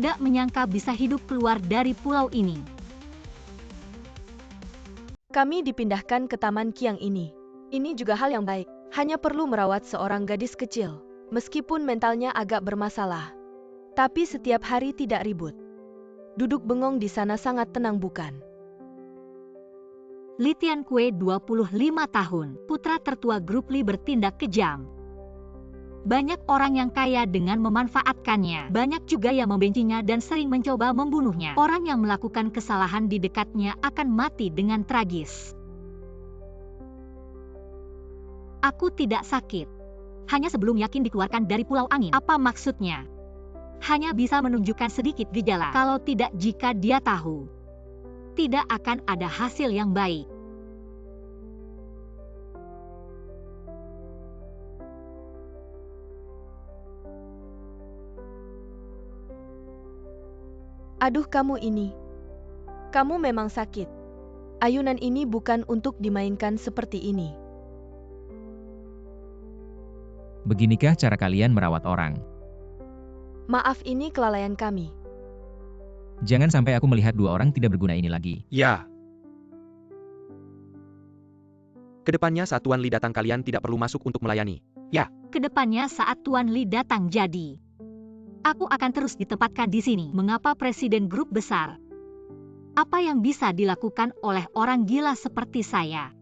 Tidak menyangka bisa hidup keluar dari pulau ini. Kami dipindahkan ke Taman Kiang ini. Ini juga hal yang baik. Hanya perlu merawat seorang gadis kecil. Meskipun mentalnya agak bermasalah. Tapi setiap hari tidak ribut. Duduk bengong di sana sangat tenang bukan? Li Tianque 25 tahun, putra tertua grup Li bertindak kejam. Banyak orang yang kaya dengan memanfaatkannya. Banyak juga yang membencinya dan sering mencoba membunuhnya. Orang yang melakukan kesalahan di dekatnya akan mati dengan tragis. Aku tidak sakit. Hanya sebelum yakin dikeluarkan dari pulau angin. Apa maksudnya? Hanya bisa menunjukkan sedikit gejala. Kalau tidak, jika dia tahu, tidak akan ada hasil yang baik. Aduh kamu ini. Kamu memang sakit. Ayunan ini bukan untuk dimainkan seperti ini. Beginikah cara kalian merawat orang? Maaf ini kelalaian kami. Jangan sampai aku melihat dua orang tidak berguna ini lagi. Ya. Kedepannya saat Tuan Li datang kalian tidak perlu masuk untuk melayani. Ya. Kedepannya saat Tuan Li datang jadi, aku akan terus ditempatkan di sini. Mengapa presiden grup besar? Apa yang bisa dilakukan oleh orang gila seperti saya?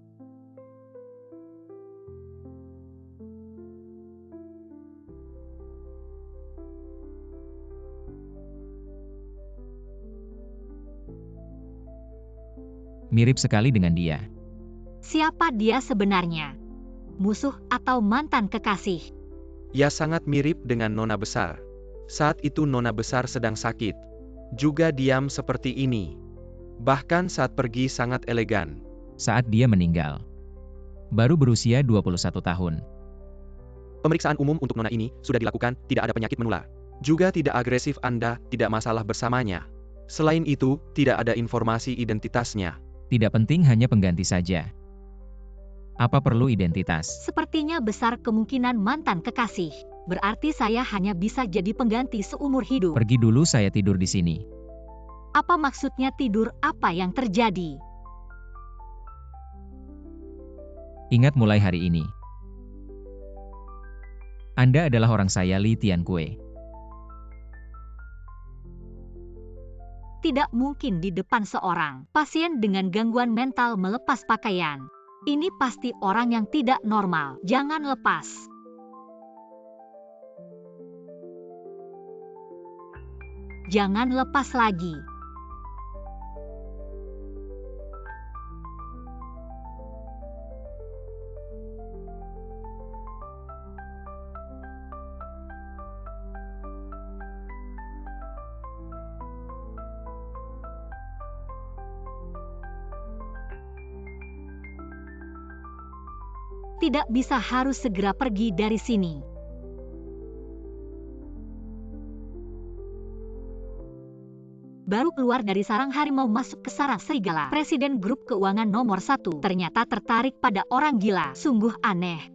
Mirip sekali dengan dia. Siapa dia sebenarnya? Musuh atau mantan kekasih? Ya sangat mirip dengan Nona Besar. Saat itu Nona Besar sedang sakit. Juga diam seperti ini. Bahkan saat pergi sangat elegan. Saat dia meninggal. Baru berusia 21 tahun. Pemeriksaan umum untuk Nona ini sudah dilakukan, tidak ada penyakit menular. Juga tidak agresif, Anda tidak masalah bersamanya. Selain itu, tidak ada informasi identitasnya. Tidak penting, hanya pengganti saja. Apa perlu identitas? Sepertinya besar kemungkinan mantan kekasih. Berarti saya hanya bisa jadi pengganti seumur hidup. Pergi dulu, saya tidur di sini. Apa maksudnya tidur? Apa yang terjadi? Ingat mulai hari ini. Anda adalah orang saya, Li Tianque. Tidak mungkin di depan seorang pasien dengan gangguan mental melepas pakaian. Ini pasti orang yang tidak normal. Jangan lepas. Jangan lepas lagi. Tidak bisa, harus segera pergi dari sini. Baru keluar dari sarang harimau masuk ke sarang serigala. Presiden grup keuangan nomor 1 ternyata tertarik pada orang gila. Sungguh aneh.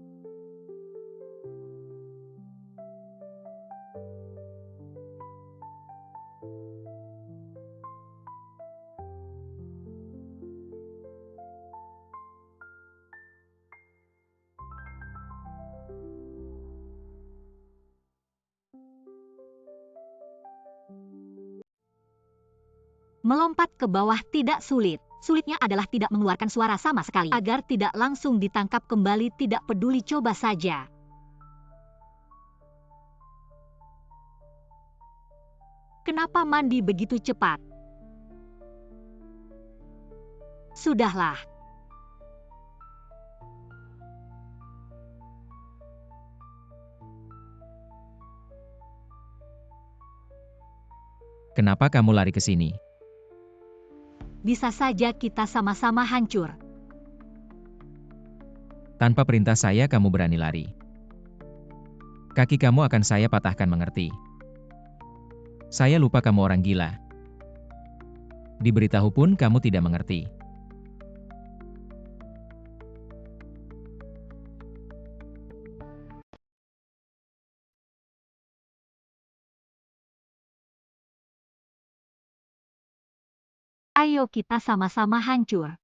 Melompat ke bawah tidak sulit. Sulitnya adalah tidak mengeluarkan suara sama sekali. Agar tidak langsung ditangkap kembali, tidak peduli, coba saja. Kenapa mandi begitu cepat? Sudahlah. Kenapa kamu lari ke sini? Bisa saja kita sama-sama hancur. Tanpa perintah saya kamu berani lari. Kaki kamu akan saya patahkan, mengerti? Saya lupa kamu orang gila. Diberitahu pun kamu tidak mengerti. Ayo kita sama-sama hancur.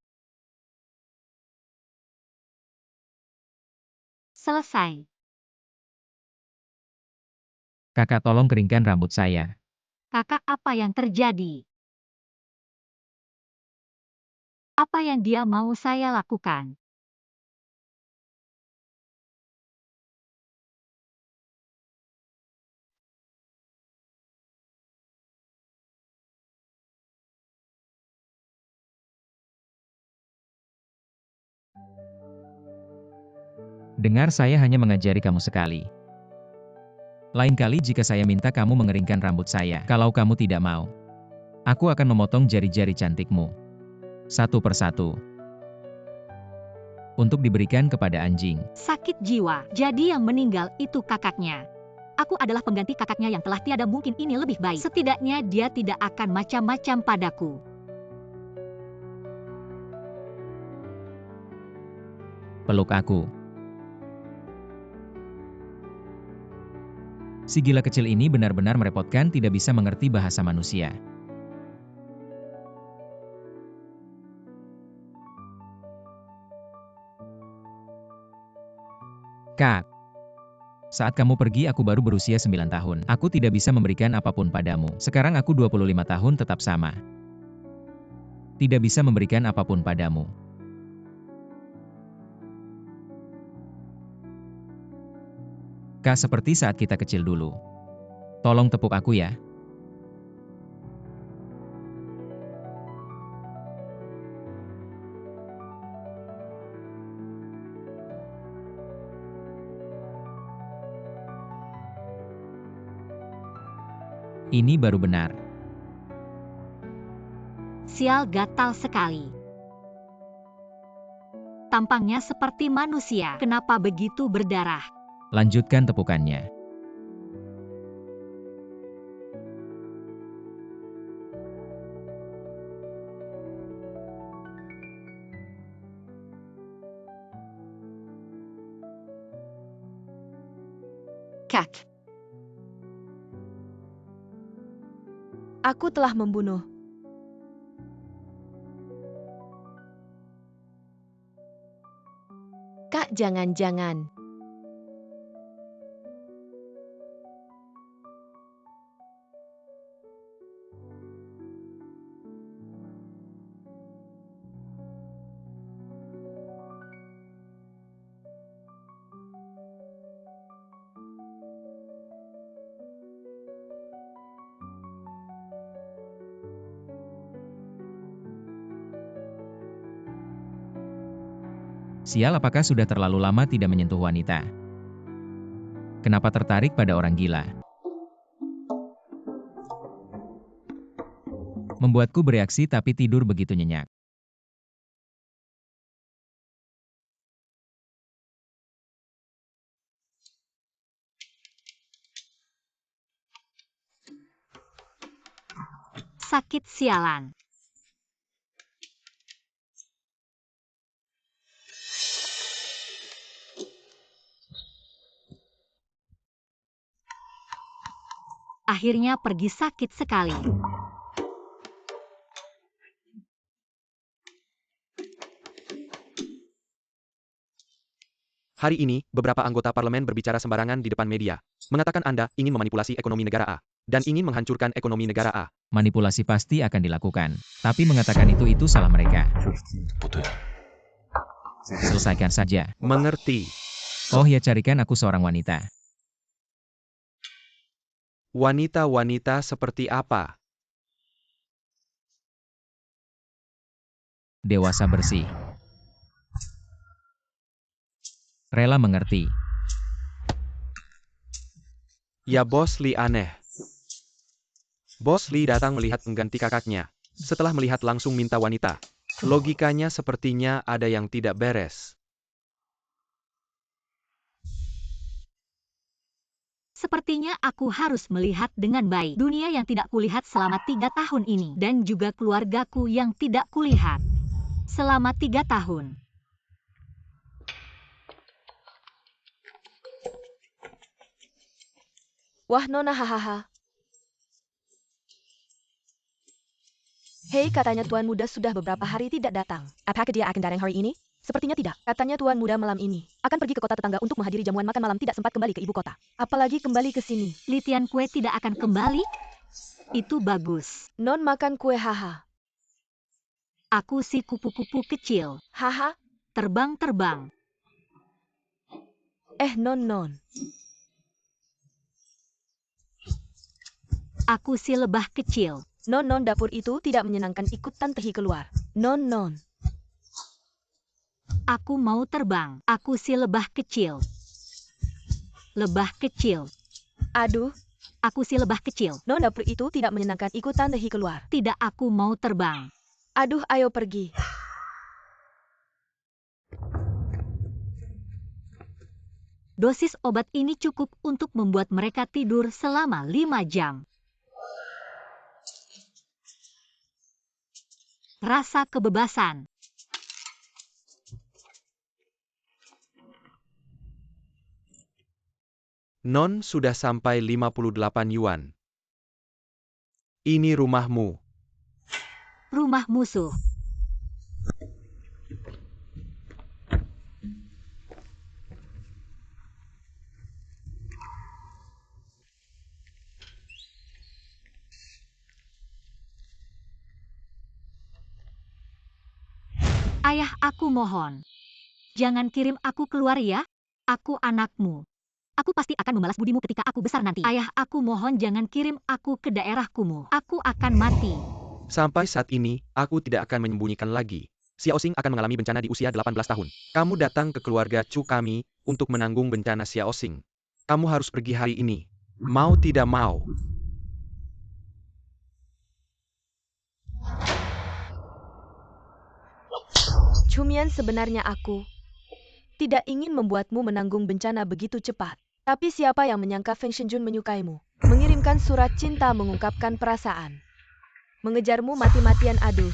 Selesai. Kakak tolong keringkan rambut saya. Kakak, apa yang terjadi? Apa yang dia mau saya lakukan? Dengar, saya hanya mengajari kamu sekali. Lain kali jika saya minta kamu mengeringkan rambut saya, kalau kamu tidak mau, aku akan memotong jari-jari cantikmu. Satu persatu. Untuk diberikan kepada anjing. Sakit jiwa. Jadi yang meninggal itu kakaknya. Aku adalah pengganti kakaknya yang telah tiada, mungkin ini lebih baik. Setidaknya dia tidak akan macam-macam padaku. Peluk aku. Si gila kecil ini benar-benar merepotkan, tidak bisa mengerti bahasa manusia. Kak, saat kamu pergi aku baru berusia 9 tahun. Aku tidak bisa memberikan apapun padamu. Sekarang aku 25 tahun tetap sama. Tidak bisa memberikan apapun padamu. Kak, seperti saat kita kecil dulu. Tolong tepuk aku ya. Ini baru benar. Sial, gatal sekali. Tampangnya seperti manusia. Kenapa begitu berdarah? Lanjutkan tepukannya. Kak, Aku telah membunuh. Kak, jangan-jangan. Sial, apakah sudah terlalu lama tidak menyentuh wanita? Kenapa tertarik pada orang gila? Membuatku bereaksi tapi tidur begitu nyenyak. sakit sialan. Akhirnya pergi, sakit sekali. Hari ini, beberapa anggota parlemen berbicara sembarangan di depan media, mengatakan Anda ingin memanipulasi ekonomi negara A, dan ingin menghancurkan ekonomi negara A. Manipulasi pasti akan dilakukan, tapi mengatakan itu salah mereka. Selesaikan saja. Mengerti. Oh ya, carikan aku seorang wanita. Wanita-wanita seperti apa? Dewasa bersih. Rela mengerti. Ya, Bos Lee aneh. Bos Lee datang melihat pengganti kakaknya. Setelah melihat langsung minta wanita. Logikanya sepertinya ada yang tidak beres. Sepertinya aku harus melihat dengan baik dunia yang tidak kulihat selama 3 tahun ini, dan juga keluargaku yang tidak kulihat selama 3 tahun. Wah, Nona, hahaha. Hei, katanya Tuan Muda sudah beberapa hari tidak datang. Apakah dia akan datang hari ini? Sepertinya tidak. Katanya Tuan Muda malam ini akan pergi ke kota tetangga untuk menghadiri jamuan makan malam, tidak sempat kembali ke ibu kota. Apalagi kembali ke sini. Li Tianque tidak akan kembali? Itu bagus. Non makan kue, haha. Aku si kupu-kupu kecil. Haha. Terbang-terbang. Non. Aku si lebah kecil. Non, dapur itu tidak menyenangkan, ikut Tante Hi keluar. Non. Aku mau terbang. Aku si lebah kecil. Lebah kecil. Aduh. Aku si lebah kecil. Non, dapur itu tidak menyenangkan, ikut Tante Hi keluar. Tidak, aku mau terbang. Aduh, ayo pergi. Dosis obat ini cukup untuk membuat mereka tidur selama 5 jam. Rasa kebebasan. Non sudah sampai 58 yuan. Ini rumahmu. Rumah musuh. Ayah, aku mohon. Jangan kirim aku keluar ya. Aku anakmu. Aku pasti akan membalas budimu ketika aku besar nanti. Ayah, aku mohon jangan kirim aku ke daerah kumuh. Aku akan mati. Sampai saat ini, aku tidak akan menyembunyikan lagi. Xiaoxing akan mengalami bencana di usia 18 tahun. Kamu datang ke keluarga Chu kami untuk menanggung bencana Xiaoxing. Kamu harus pergi hari ini. Mau tidak mau. Cumian, sebenarnya aku tidak ingin membuatmu menanggung bencana begitu cepat. Tapi siapa yang menyangka Feng Shenjun menyukaimu? Mengirimkan surat cinta mengungkapkan perasaan. Mengejarmu mati-matian, aduh.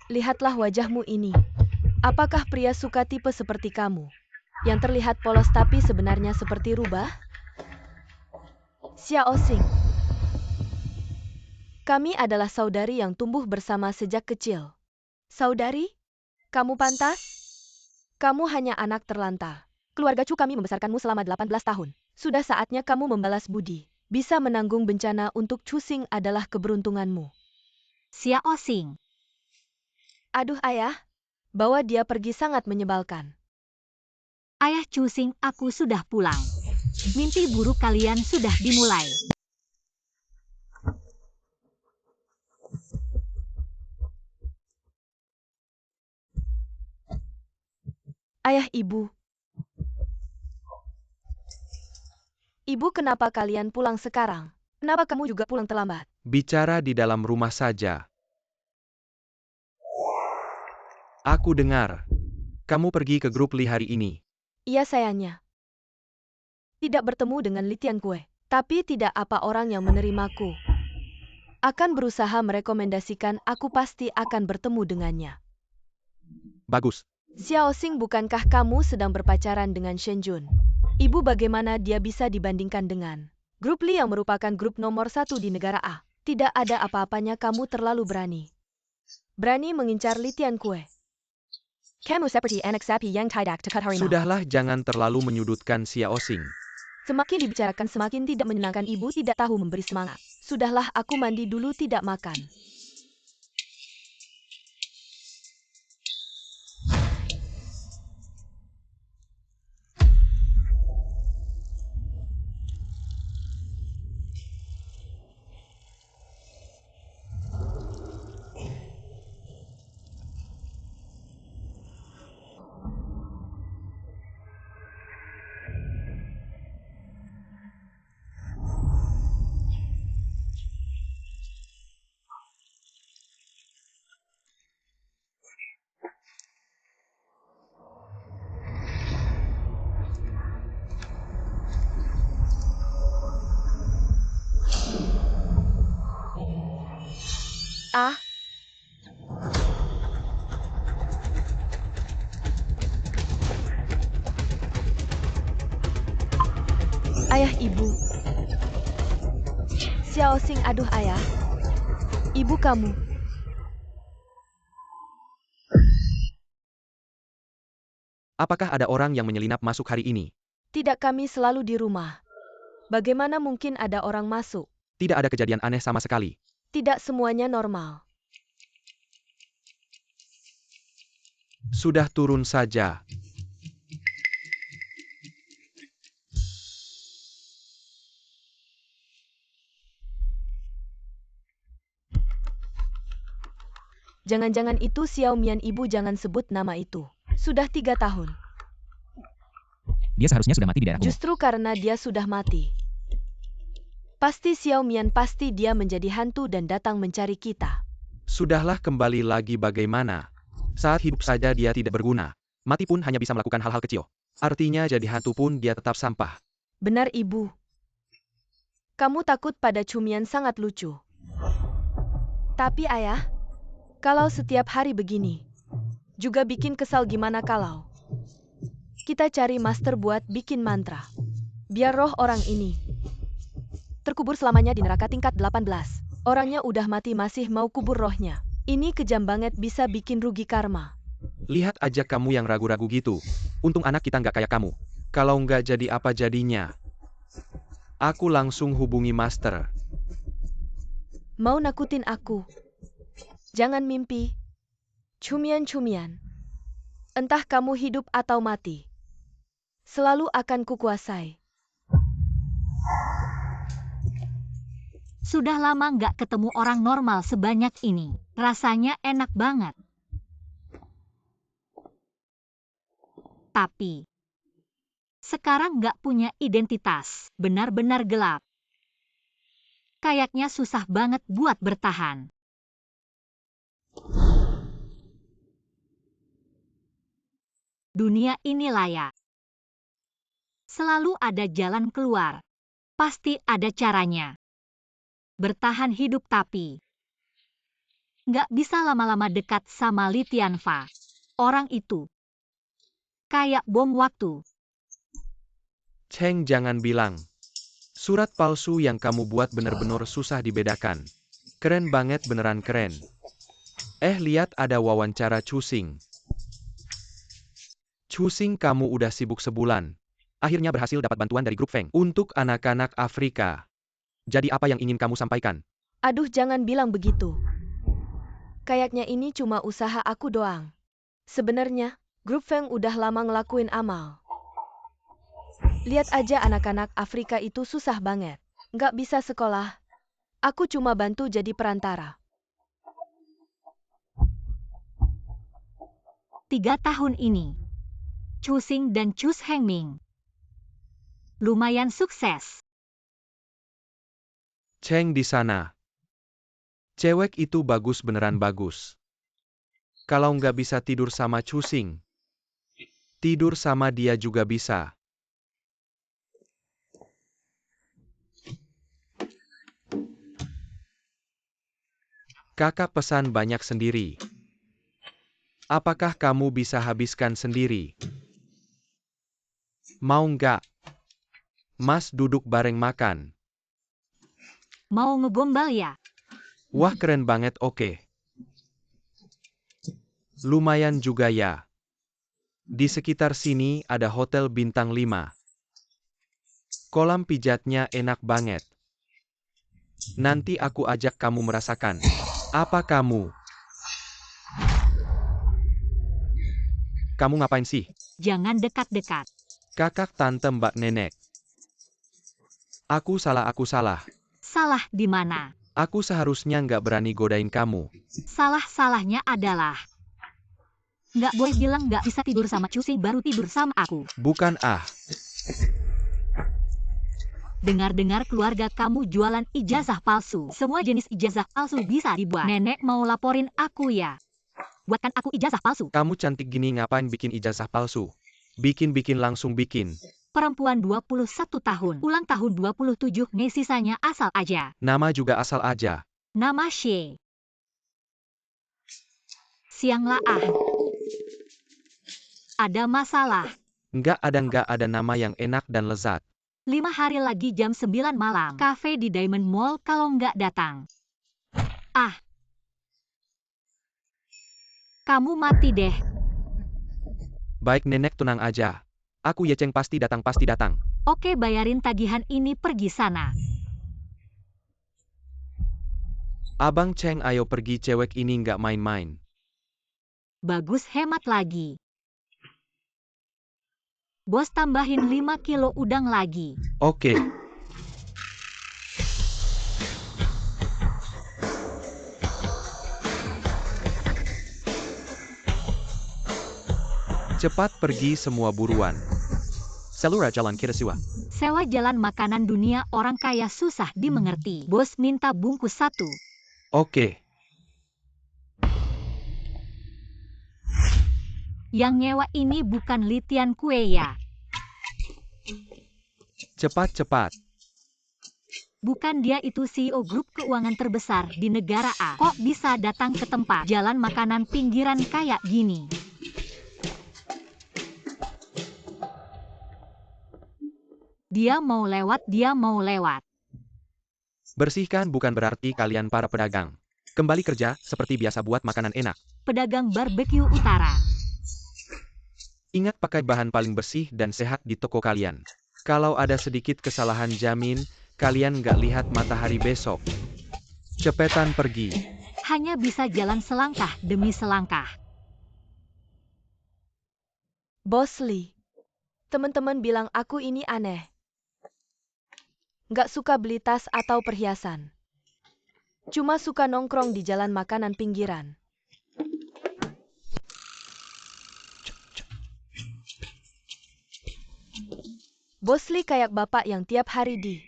Lihatlah wajahmu ini. Apakah pria suka tipe seperti kamu? Yang terlihat polos tapi sebenarnya seperti rubah? Xiaoxing. Kami adalah saudari yang tumbuh bersama sejak kecil. Saudari? Kamu pantas? Kamu hanya anak terlantar. Keluarga Chu kami membesarkanmu selama 18 tahun. Sudah saatnya kamu membalas budi. Bisa menanggung bencana untuk Chu Xing adalah keberuntunganmu. Xiaoxing. Aduh, ayah. Bawa dia pergi, sangat menyebalkan. Ayah Chu Xing, aku sudah pulang. Mimpi buruk kalian sudah dimulai. Ayah, ibu. Ibu, kenapa kalian pulang sekarang? Kenapa kamu juga pulang terlambat? Bicara di dalam rumah saja. Aku dengar. Kamu pergi ke grup Li hari ini. Iya, sayangnya. Tidak bertemu dengan Li Tianque. Tapi tidak apa orang yang menerimaku. Akan berusaha merekomendasikan, aku pasti akan bertemu dengannya. Bagus. Xiaoxing, bukankah kamu sedang berpacaran dengan Shenjun? Ibu, bagaimana dia bisa dibandingkan dengan grup Li yang merupakan grup nomor 1 di negara A? Tidak ada apa-apanya, kamu terlalu berani. Berani mengincar Li Tianque. Kamu seperti anak sapi yang tidak dekat harimau. Sudahlah, jangan terlalu menyudutkan Xiaoxing. Semakin dibicarakan semakin tidak menyenangkan, ibu tidak tahu memberi semangat. Sudahlah, aku mandi dulu, tidak makan. Ah. Ayah, ibu. Xiaoxing, aduh ayah. Ibu kamu. Apakah ada orang yang menyelinap masuk hari ini? Tidak, kami selalu di rumah. Bagaimana mungkin ada orang masuk? Tidak ada kejadian aneh sama sekali. Tidak semuanya normal. Sudah turun saja. Jangan-jangan itu Xiao Mian, ibu jangan sebut nama itu. Sudah 3 tahun. Dia seharusnya sudah mati di daerah umum. Justru karena dia sudah mati. Pasti Xiao Mian, pasti dia menjadi hantu dan datang mencari kita. Sudahlah, kembali lagi bagaimana? Saat hidup saja dia tidak berguna. Mati pun hanya bisa melakukan hal-hal kecil. Artinya jadi hantu pun dia tetap sampah. Benar, ibu. Kamu takut pada Cumian, sangat lucu. Tapi ayah, kalau setiap hari begini, juga bikin kesal, gimana kalau kita cari master buat bikin mantra. Biar roh orang ini terkubur selamanya di neraka tingkat 18. Orangnya udah mati masih mau kubur rohnya. Ini kejam banget, bisa bikin rugi karma. Lihat aja kamu yang ragu-ragu gitu. Untung anak kita nggak kayak kamu. Kalau nggak jadi apa jadinya? Aku langsung hubungi master. Mau nakutin aku? Jangan mimpi. Cumian. Entah kamu hidup atau mati, selalu akan kukuasai. Sudah lama nggak ketemu orang normal sebanyak ini. Rasanya enak banget. Tapi sekarang nggak punya identitas. Benar-benar gelap. Kayaknya susah banget buat bertahan. Dunia ini layak. Selalu ada jalan keluar. Pasti ada caranya. Bertahan hidup, tapi nggak bisa lama-lama dekat sama Li Tianfa. Orang itu kayak bom waktu. Cheng, jangan bilang. Surat palsu yang kamu buat bener-bener susah dibedakan. Keren banget, beneran keren. Lihat ada wawancara Cusing. Cusing, kamu udah sibuk sebulan. Akhirnya berhasil dapat bantuan dari grup Feng untuk anak-anak Afrika. Jadi apa yang ingin kamu sampaikan? Aduh, jangan bilang begitu. Kayaknya ini cuma usaha aku doang. Sebenarnya, grup Feng udah lama ngelakuin amal. Lihat aja anak-anak Afrika itu susah banget. Nggak bisa sekolah. Aku cuma bantu jadi perantara. 3 tahun ini, Cusing dan Cus Hengming lumayan sukses. Cheng di sana. Cewek itu bagus, beneran bagus. Kalau nggak bisa tidur sama Cusing, tidur sama dia juga bisa. Kakak pesan banyak sendiri. Apakah kamu bisa habiskan sendiri? Mau nggak? Mas duduk bareng makan. Mau ngegombal ya? Wah, keren banget, oke. Lumayan juga ya. Di sekitar sini ada hotel bintang 5. Kolam pijatnya enak banget. Nanti aku ajak kamu merasakan. Apa kamu? Kamu ngapain sih? Jangan dekat-dekat. Kakak, tante, mbak, nenek. Aku salah. Salah di mana? Aku seharusnya nggak berani godain kamu. Salah-salahnya adalah nggak boleh bilang nggak bisa tidur sama Cusing baru tidur sama aku. Bukan Dengar-dengar keluarga kamu jualan ijazah palsu. Semua jenis ijazah palsu bisa dibuat. Nenek mau laporin aku ya. Buatkan aku ijazah palsu. Kamu cantik gini ngapain bikin ijazah palsu? Bikin langsung bikin. Perempuan 21 tahun. Ulang tahun 27 nih, sisanya asal aja. Nama juga asal aja. Nama Xie. Siang Laah. Ada masalah. Nggak ada nama yang enak dan lezat. 5 hari lagi jam 9 malam. Cafe di Diamond Mall kalau nggak datang. Ah, kamu mati deh. Baik nenek, tenang aja. Aku Ye Cheng pasti datang, pasti datang. Oke, bayarin tagihan ini, pergi sana. Abang Cheng, ayo pergi, cewek ini nggak main-main. Bagus, hemat lagi. Bos tambahin 5 kilo udang lagi. Oke. Cepat pergi semua, buruan. Selura jalan kita siwa. Sewa jalan makanan dunia orang kaya susah dimengerti. Bos minta bungkus 1. Oke. Yang nyewa ini bukan Litian Kue ya? Cepat-cepat. Bukan dia itu CEO grup keuangan terbesar di negara A. Kok bisa datang ke tempat jalan makanan pinggiran kayak gini? Dia mau lewat. Bersihkan bukan berarti kalian para pedagang. Kembali kerja, seperti biasa buat makanan enak. Pedagang barbeque utara. Ingat pakai bahan paling bersih dan sehat di toko kalian. Kalau ada sedikit kesalahan, jamin, kalian nggak lihat matahari besok. Cepetan pergi. Hanya bisa jalan selangkah demi selangkah. Bos Lee. Teman-teman bilang aku ini aneh. Nggak suka beli tas atau perhiasan. Cuma suka nongkrong di jalan makanan pinggiran. Bos Lee kayak bapak yang tiap hari di...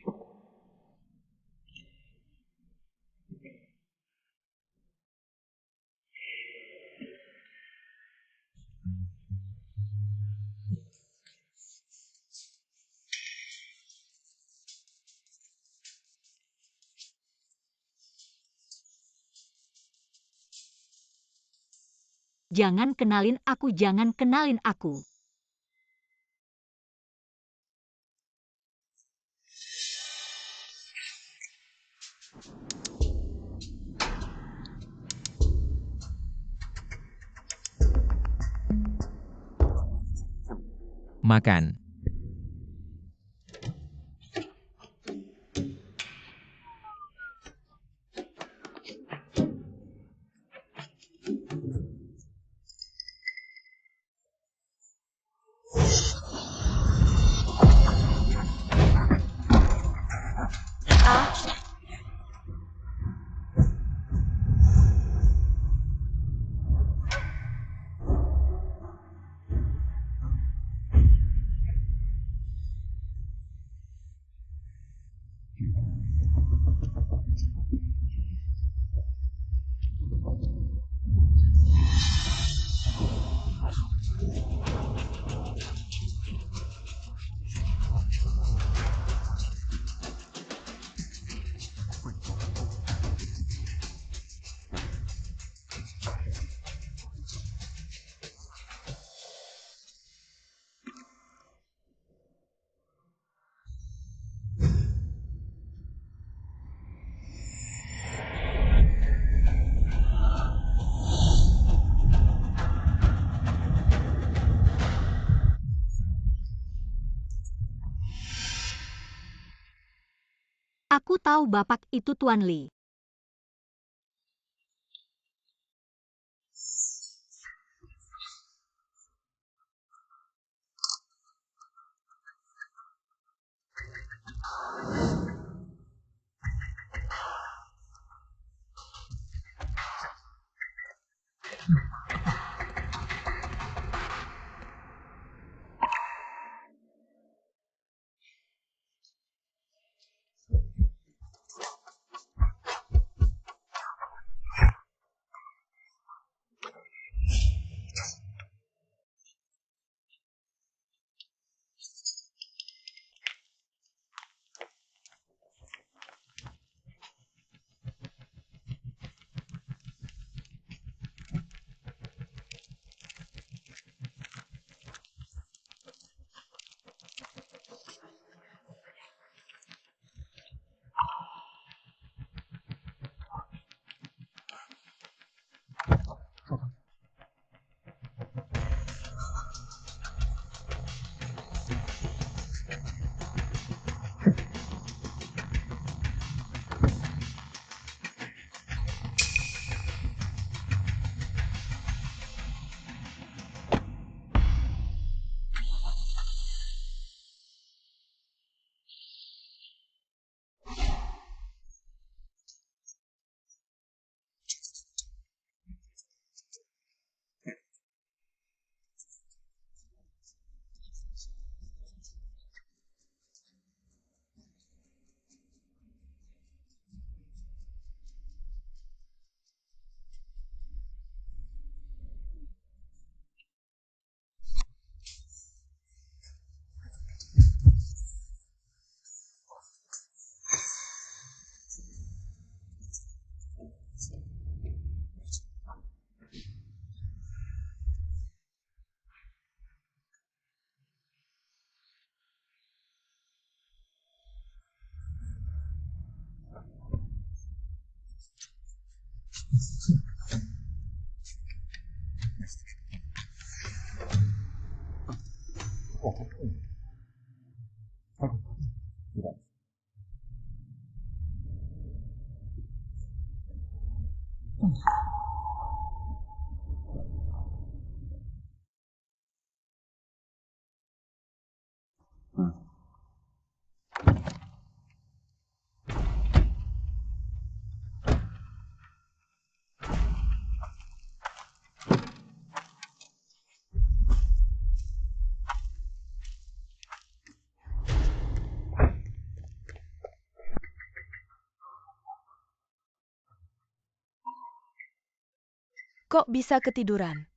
Jangan kenalin aku. Makan. Aku tahu Bapak itu Tuan Lee. Kok bisa ketiduran?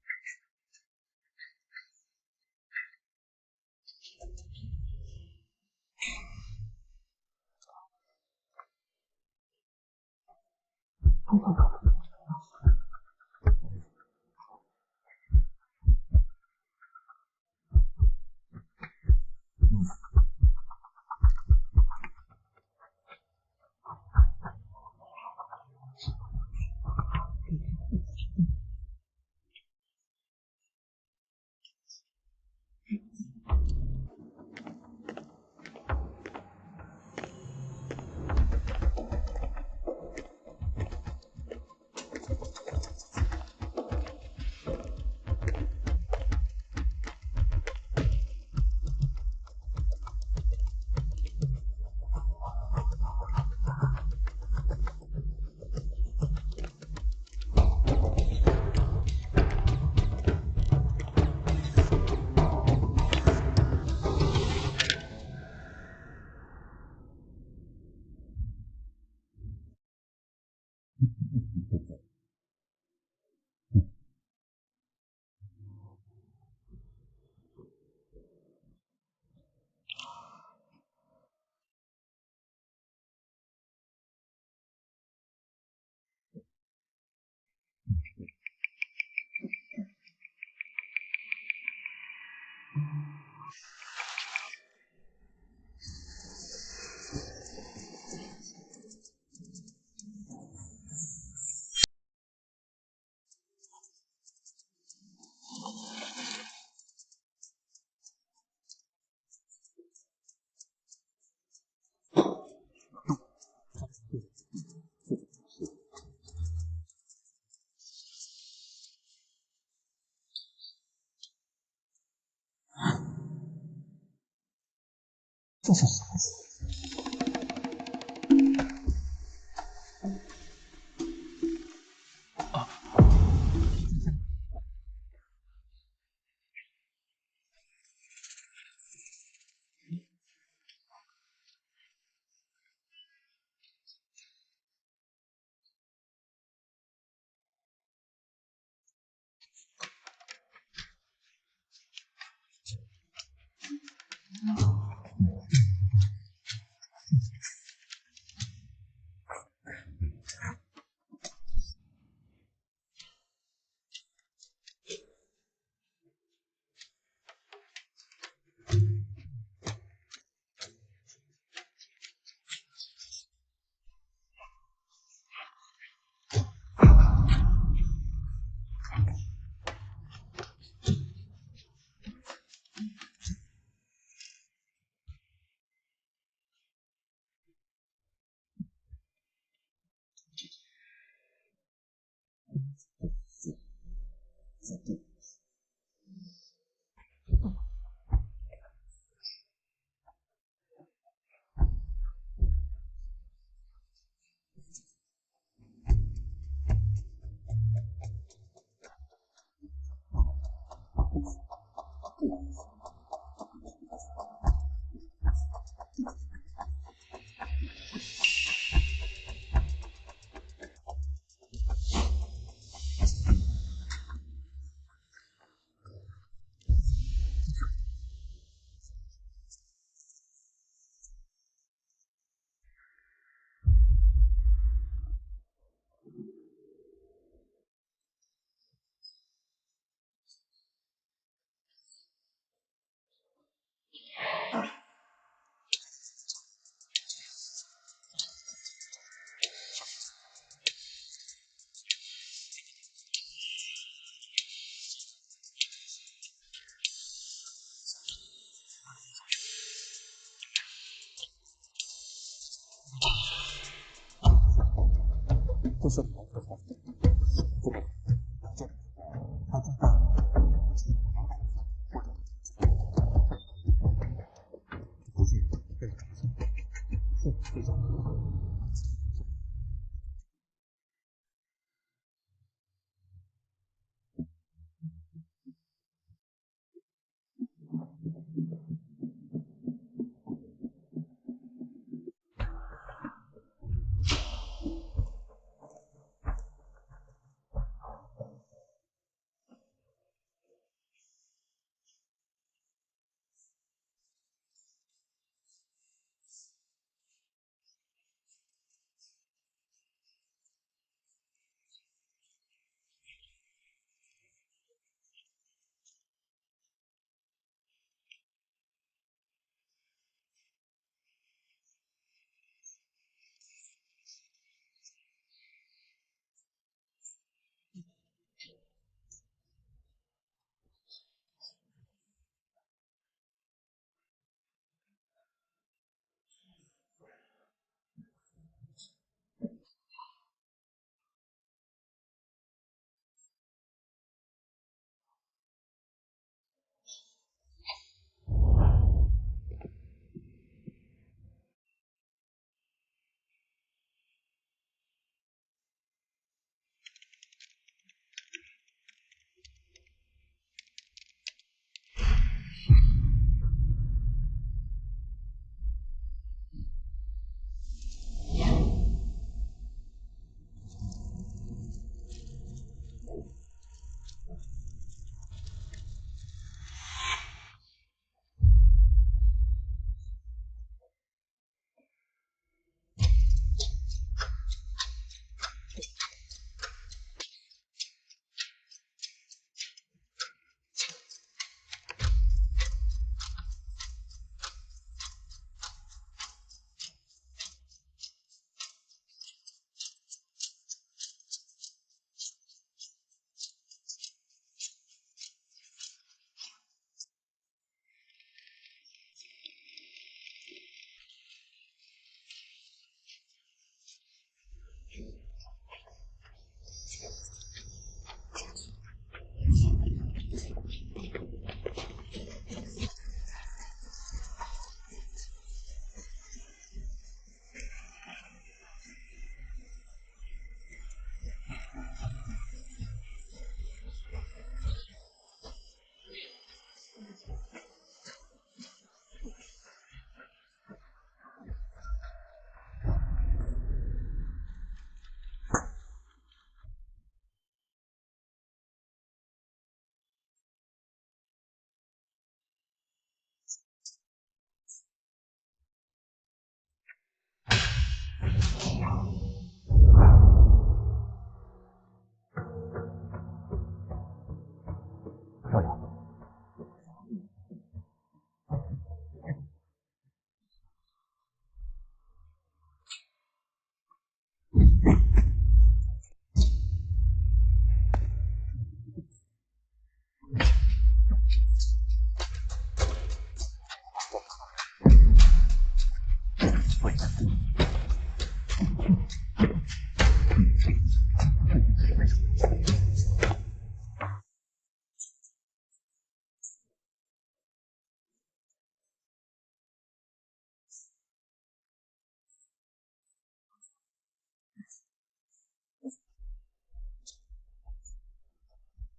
tusuk.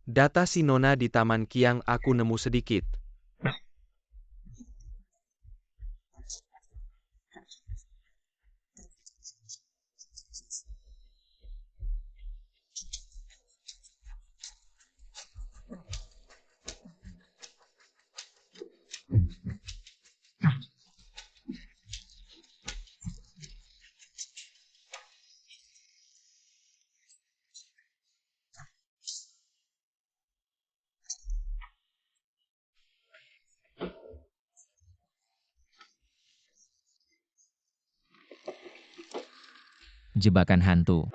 Data si Nona di Taman Kiang aku nemu sedikit. Jebakan hantu.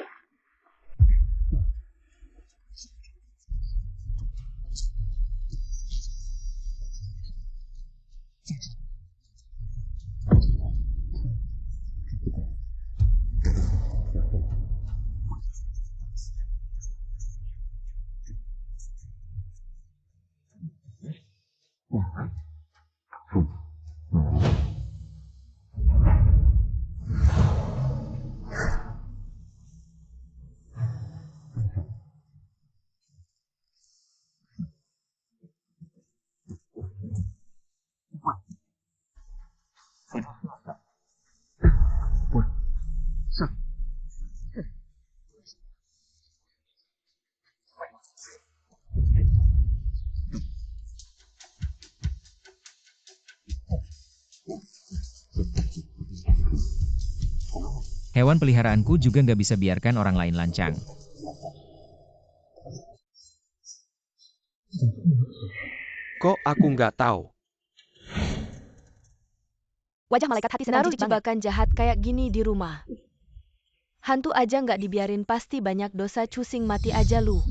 Hewan peliharaanku juga nggak bisa biarkan orang lain lancang. Kok aku nggak tahu? Wajah malaikat hati senang Naruh jijik banget. jebakan jahat kayak gini di rumah. Hantu aja nggak dibiarin, pasti banyak dosa. Cusing mati aja lu.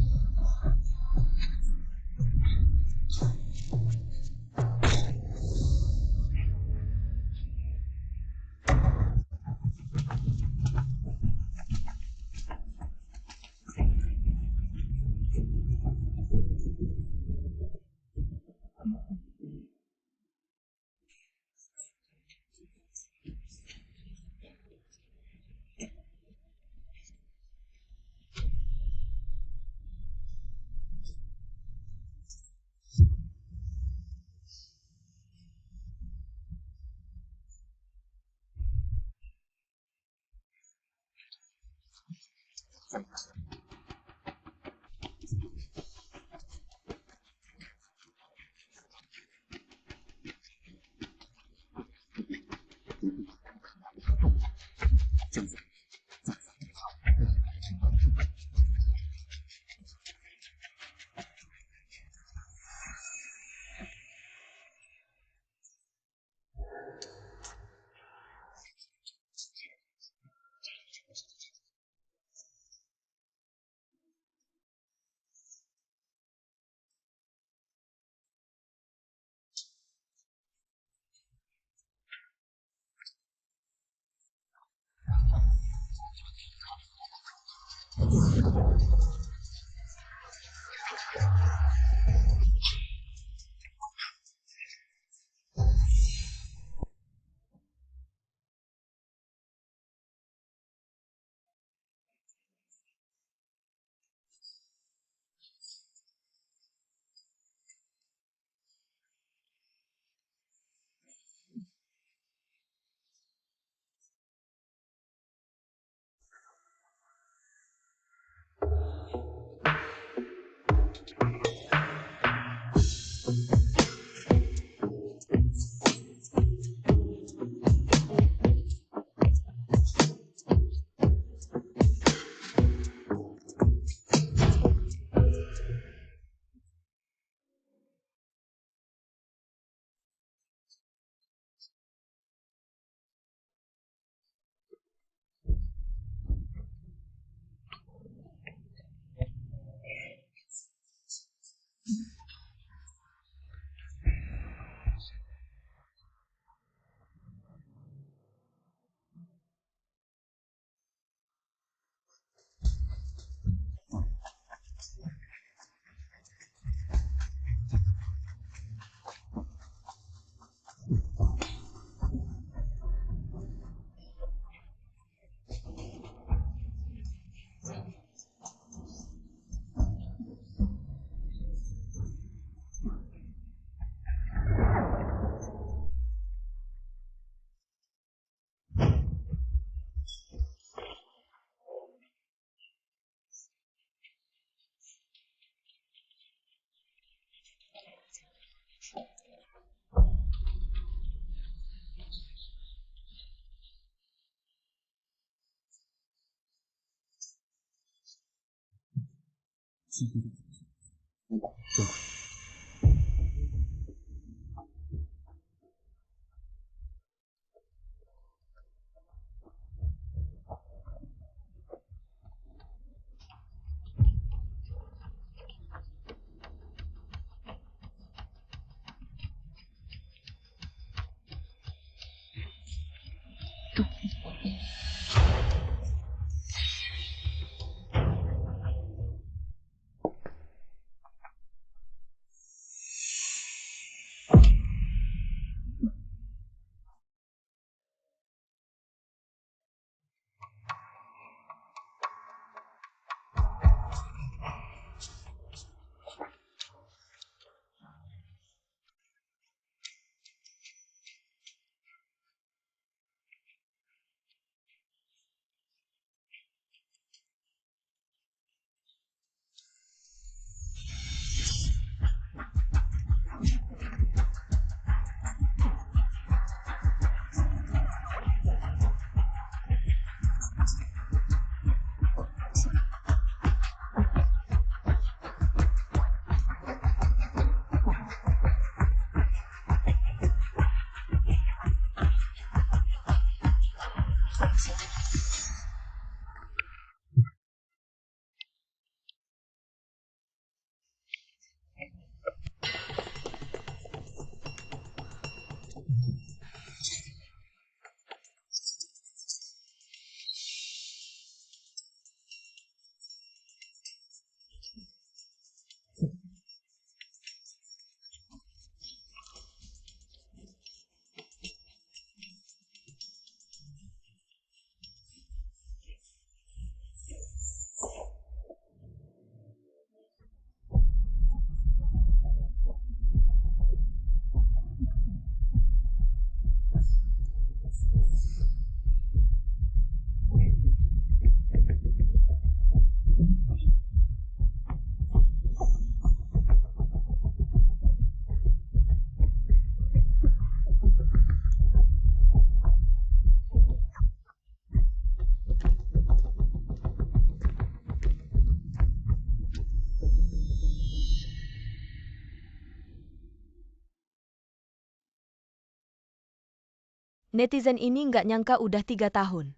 Netizen ini nggak nyangka udah 3 tahun.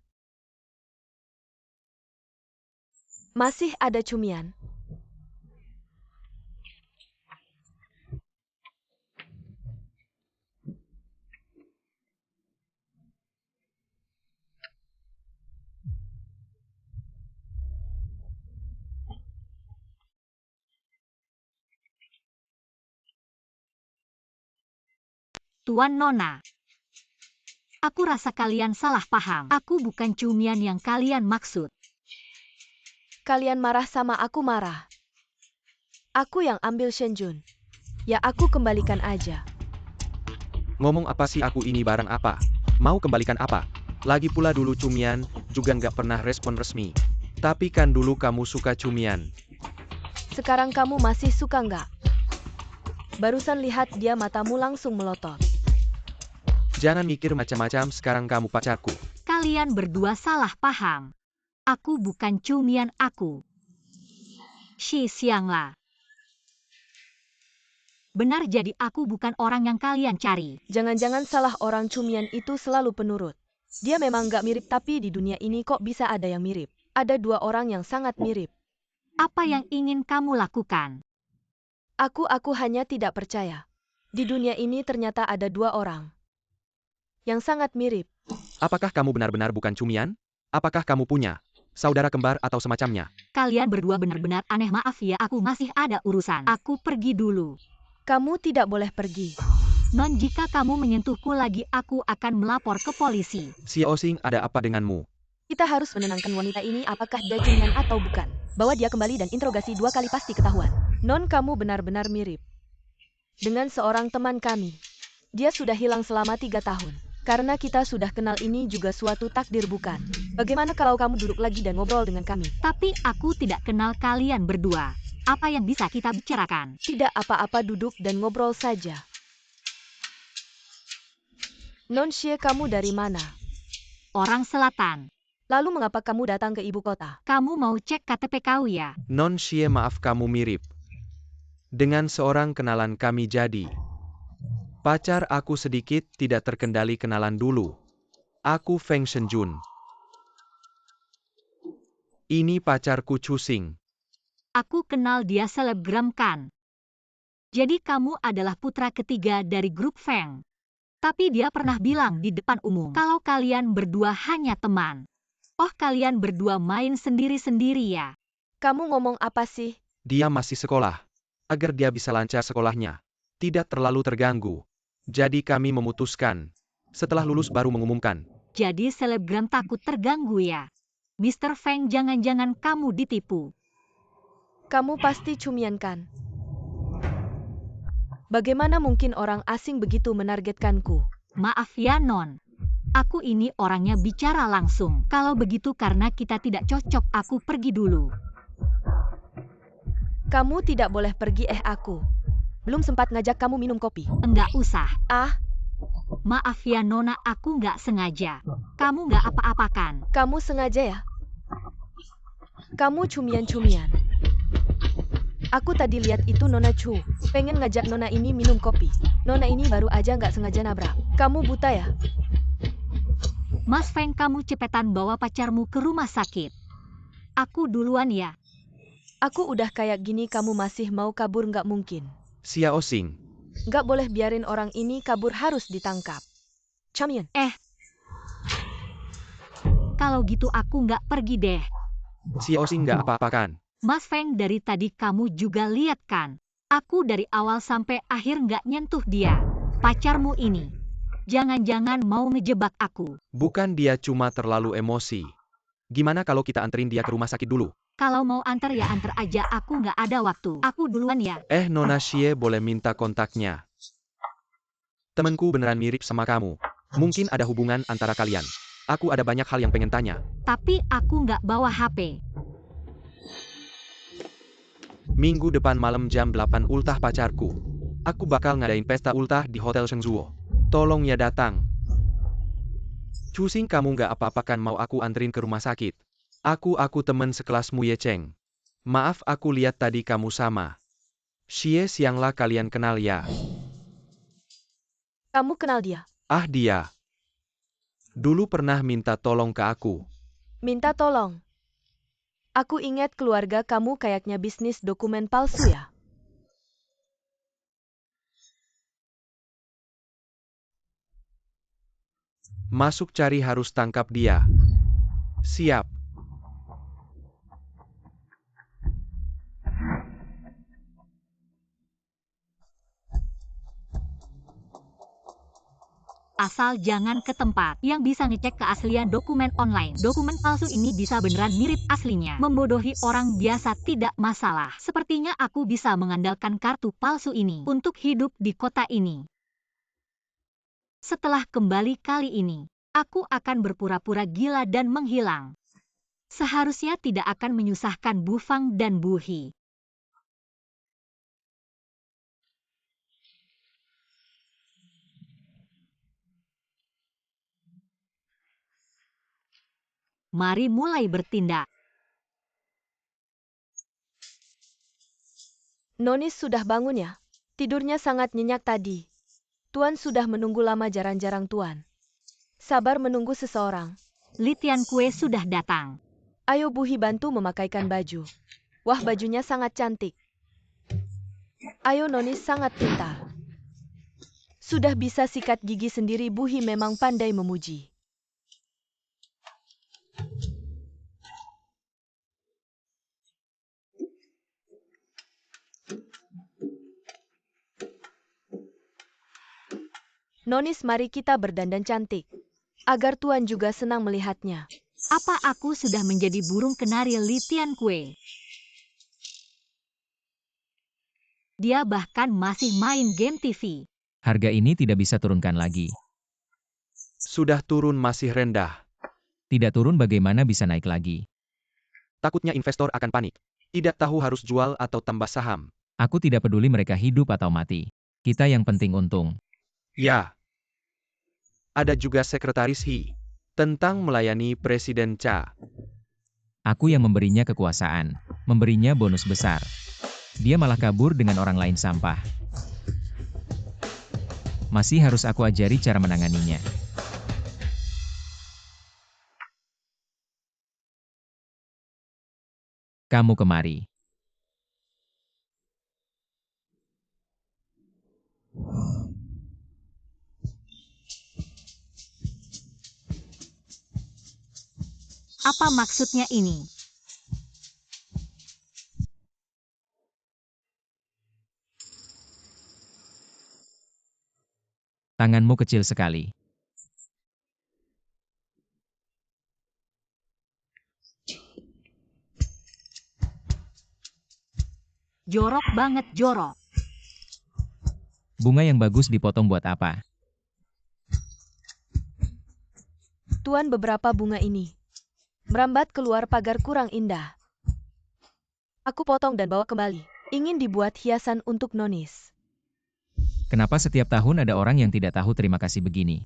Masih ada cumian. Tuan Nona. Aku rasa kalian salah paham. Aku bukan cumian yang kalian maksud. Kalian marah sama aku marah. Aku yang ambil Shenjun. Ya aku kembalikan aja. Ngomong apa sih aku ini barang apa? Mau kembalikan apa? Lagi pula dulu cumian, juga nggak pernah respon resmi. Tapi kan dulu kamu suka cumian. Sekarang kamu masih suka nggak? Barusan lihat dia matamu langsung melotot. Jangan mikir macam-macam, sekarang kamu pacarku. Kalian berdua salah paham. Aku bukan cumian aku. Shi Xiangla. Benar, jadi aku bukan orang yang kalian cari. Jangan-jangan salah orang cumian itu selalu penurut. Dia memang nggak mirip, tapi di dunia ini kok bisa ada yang mirip. Ada 2 orang yang sangat mirip. Apa yang ingin kamu lakukan? Aku hanya tidak percaya. Di dunia ini ternyata ada 2 orang yang sangat mirip. Apakah kamu benar-benar bukan cumian? Apakah kamu punya saudara kembar atau semacamnya? Kalian berdua benar-benar aneh. Maaf ya, aku masih ada urusan. Aku pergi dulu. Kamu tidak boleh pergi. Non, jika kamu menyentuhku lagi, aku akan melapor ke polisi. Xiao Xing, ada apa denganmu? Kita harus menenangkan wanita ini, apakah dia cumian atau bukan. Bawa dia kembali dan interogasi 2 kali, pasti ketahuan. Non, kamu benar-benar mirip dengan seorang teman kami. Dia sudah hilang selama 3 tahun. Karena kita sudah kenal, ini juga suatu takdir bukan? Bagaimana kalau kamu duduk lagi dan ngobrol dengan kami? Tapi aku tidak kenal kalian berdua. Apa yang bisa kita bicarakan? Tidak apa-apa, duduk dan ngobrol saja. Non Xie, kamu dari mana? Orang selatan. Lalu mengapa kamu datang ke ibu kota? Kamu mau cek KTP kau ya? Non Xie, maaf, kamu mirip dengan seorang kenalan kami, jadi pacar aku sedikit tidak terkendali. Kenalan dulu. Aku Feng Shenjun. Ini pacarku Chu Xing. Aku kenal dia, selebgram kan? Jadi kamu adalah putra ketiga dari grup Feng. Tapi dia pernah bilang di depan umum kalau kalian berdua hanya teman. Oh, kalian berdua main sendiri-sendiri ya? Kamu ngomong apa sih? Dia masih sekolah. Agar dia bisa lancar sekolahnya, tidak terlalu terganggu. Jadi kami memutuskan setelah lulus baru mengumumkan. Jadi selebgram takut terganggu ya? Mr. Feng, jangan-jangan kamu ditipu. Kamu pasti cumian kan? Bagaimana mungkin orang asing begitu menargetkanku? Maaf ya Non. Aku ini orangnya bicara langsung. Kalau begitu karena kita tidak cocok, aku pergi dulu. Kamu tidak boleh pergi, aku belum sempat ngajak kamu minum kopi. Enggak usah. Ah, Maaf ya Nona, aku nggak sengaja. Kamu nggak apa-apakan. kamu sengaja ya? Kamu cumian-cumian. Aku tadi lihat itu Nona Chu, pengen ngajak Nona ini minum kopi. Nona ini baru aja nggak sengaja nabrak. Kamu buta ya? Mas Feng, kamu cepetan bawa pacarmu ke rumah sakit. Aku duluan ya. Aku udah kayak gini kamu masih mau kabur, nggak mungkin. Xiao Xing. Nggak boleh biarin orang ini kabur, harus ditangkap. Cumian. Kalau gitu aku nggak pergi deh. Xiao Xing, nggak apa-apakan. Mas Feng, dari tadi kamu juga lihat kan? Aku dari awal sampai akhir nggak nyentuh dia. Pacarmu ini. Jangan-jangan mau ngejebak aku. Bukan, dia cuma terlalu emosi. Gimana kalau kita anterin dia ke rumah sakit dulu? Kalau mau antar ya antar aja, aku nggak ada waktu. Aku duluan ya. Nona Xie, boleh minta kontaknya? Temenku beneran mirip sama kamu. Mungkin ada hubungan antara kalian. Aku ada banyak hal yang pengen tanya. Tapi aku nggak bawa HP. Minggu depan malam jam 8 ultah pacarku. Aku bakal ngadain pesta ultah di Hotel Shengzuo. Tolong ya datang. Chu Xing, kamu nggak apa-apakan mau aku anterin ke rumah sakit? Aku temen sekelasmu Ye Cheng. Maaf, aku lihat tadi kamu sama Xie Xiangla, kalian kenal ya? Kamu kenal dia? Ah, dia Dulu pernah minta tolong ke aku. Minta tolong. Aku ingat keluarga kamu kayaknya bisnis dokumen palsu ya? Masuk cari harus tangkap dia. Siap. Asal jangan ke tempat yang bisa ngecek keaslian dokumen online. Dokumen palsu ini bisa beneran mirip aslinya. Membodohi orang biasa tidak masalah. Sepertinya aku bisa mengandalkan kartu palsu ini untuk hidup di kota ini. Setelah kembali kali ini, aku akan berpura-pura gila dan menghilang. Seharusnya tidak akan menyusahkan Bu Fang dan Bu He. Mari mulai bertindak. Nonis sudah bangun ya? Tidurnya sangat nyenyak tadi. Tuan sudah menunggu lama, jarang-jarang Tuan. Sabar menunggu seseorang. Li Tianque sudah datang. Ayo Bu He bantu memakaikan baju. Wah, bajunya sangat cantik. Ayo, Nonis sangat pintar. Sudah bisa sikat gigi sendiri. Bu He memang pandai memuji. Nonis, mari kita berdandan cantik. Agar Tuan juga senang melihatnya. Apa aku sudah menjadi burung kenari Li Tianque? Dia bahkan masih main game TV. Harga ini tidak bisa turunkan lagi. Sudah turun masih rendah. Tidak turun bagaimana bisa naik lagi? Takutnya investor akan panik. Tidak tahu harus jual atau tambah saham. Aku tidak peduli mereka hidup atau mati. Kita yang penting untung. Ya. Ada juga Sekretaris He. Tentang melayani Presiden Cha. Aku yang memberinya kekuasaan, memberinya bonus besar. Dia malah kabur dengan orang lain sampah. Masih harus aku ajari cara menanganinya. Kamu kemari. Apa maksudnya ini? Tanganmu kecil sekali. Jorok banget, jorok. Bunga yang bagus dipotong buat apa? Tuan, beberapa bunga ini merambat keluar pagar kurang indah. Aku potong dan bawa kembali. Ingin dibuat hiasan untuk Nonis. Kenapa setiap tahun ada orang yang tidak tahu terima kasih begini?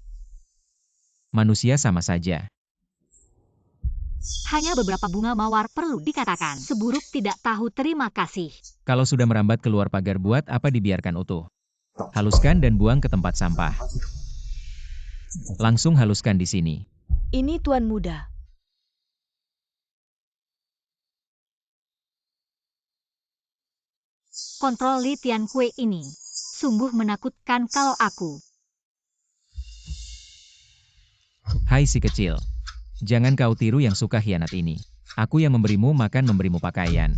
Manusia sama saja. Hanya beberapa bunga mawar perlu dikatakan. Seburuk tidak tahu terima kasih. Kalau sudah merambat keluar pagar, buat apa dibiarkan utuh? Haluskan dan buang ke tempat sampah. Langsung haluskan di sini. Ini Tuan muda. Kontrol Li Tianque ini sungguh menakutkan kalau aku. Hai si kecil. Jangan kau tiru yang suka hianat ini. Aku yang memberimu makan, memberimu pakaian.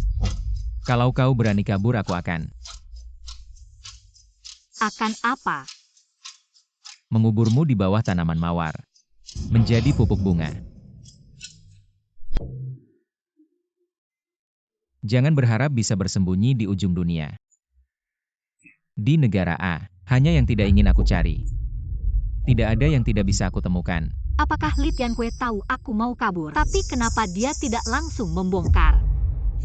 Kalau kau berani kabur, aku akan Apa? menguburmu di bawah tanaman mawar. Menjadi pupuk bunga. Jangan berharap bisa bersembunyi di ujung dunia. Di negara A, hanya yang tidak ingin aku cari. Tidak ada yang tidak bisa aku temukan. Apakah Li Tianque tahu aku mau kabur? Tapi kenapa dia tidak langsung membongkar?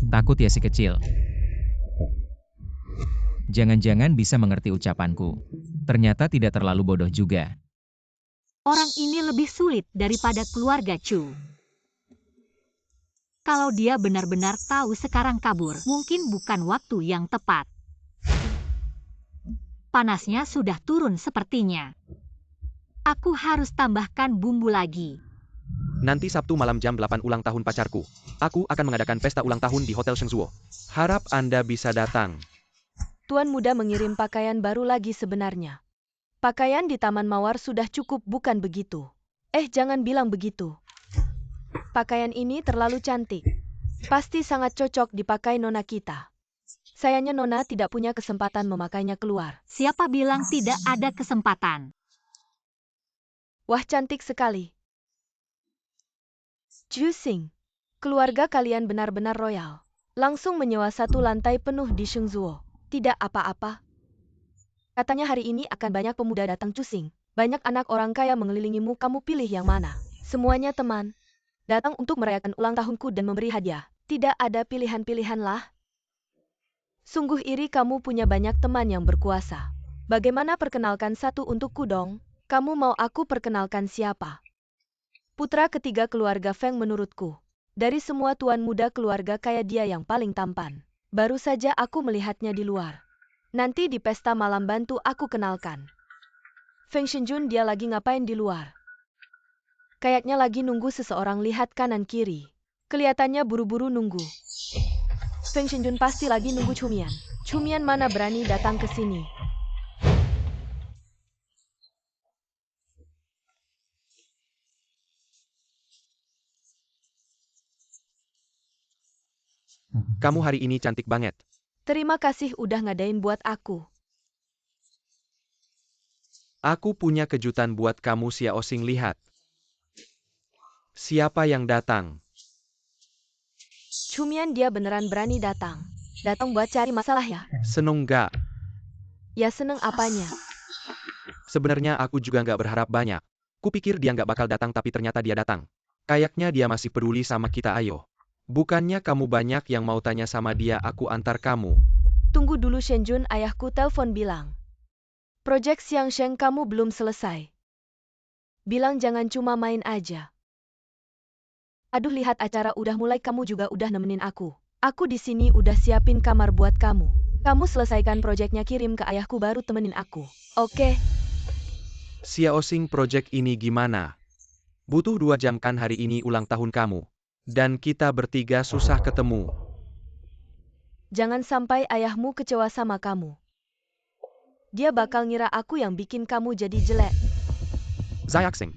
Takut ya si kecil. Jangan-jangan bisa mengerti ucapanku. Ternyata tidak terlalu bodoh juga. Orang ini lebih sulit daripada keluarga Chu. Kalau dia benar-benar tahu sekarang kabur, mungkin bukan waktu yang tepat. Panasnya sudah turun sepertinya. Aku harus tambahkan bumbu lagi. Nanti Sabtu malam jam 8 ulang tahun pacarku. Aku akan mengadakan pesta ulang tahun di Hotel Shengzuo. Harap Anda bisa datang. Tuan muda mengirim pakaian baru lagi sebenarnya. Pakaian di Taman Mawar sudah cukup, bukan begitu? Jangan bilang begitu. Pakaian ini terlalu cantik. Pasti sangat cocok dipakai nona kita. Sayangnya nona tidak punya kesempatan memakainya keluar. Siapa bilang tidak ada kesempatan? Wah, cantik sekali. Jusing, keluarga kalian benar-benar royal. Langsung menyewa satu lantai penuh di Shengzuo. Tidak apa-apa. Katanya hari ini akan banyak pemuda datang Jusing. Banyak anak orang kaya mengelilingimu, kamu pilih yang mana? Semuanya teman. Datang untuk merayakan ulang tahunku dan memberi hadiah. Tidak ada pilihan-pilihan lah. Sungguh iri kamu punya banyak teman yang berkuasa. Bagaimana perkenalkan satu untukku dong? Kamu mau aku perkenalkan siapa? Putra ketiga keluarga Feng menurutku. Dari semua tuan muda keluarga kaya dia yang paling tampan. Baru saja aku melihatnya di luar. Nanti di pesta malam bantu aku kenalkan. Feng Shenjun, dia lagi ngapain di luar? Kayaknya lagi nunggu seseorang, lihat kanan kiri. Kelihatannya buru-buru nunggu. Feng Shenjun pasti lagi nunggu Chumian. Chumian mana berani datang ke sini? Kamu hari ini cantik banget. Terima kasih udah ngadain buat aku. Aku punya kejutan buat kamu, Xiaoxing, lihat. Siapa yang datang? Chumian, dia beneran berani datang. Datang buat cari masalah ya? Seneng gak? Ya seneng apanya? Sebenarnya aku juga nggak berharap banyak. Kupikir dia nggak bakal datang tapi ternyata dia datang. Kayaknya dia masih peduli sama kita, ayo. Bukannya kamu banyak yang mau tanya sama dia, aku antar kamu. Tunggu dulu Shenjun, ayahku telepon bilang. Project Xiangsheng kamu belum selesai. Bilang jangan cuma main aja. Aduh, lihat acara udah mulai, kamu juga udah nemenin aku. Aku di sini udah siapin kamar buat kamu. Kamu selesaikan proyeknya, kirim ke ayahku baru temenin aku. Oke. Xiaoxing, project ini gimana? Butuh 2 jam kan, hari ini ulang tahun kamu. Dan kita bertiga susah ketemu. Jangan sampai ayahmu kecewa sama kamu. Dia bakal ngira aku yang bikin kamu jadi jelek. Xiaoxing.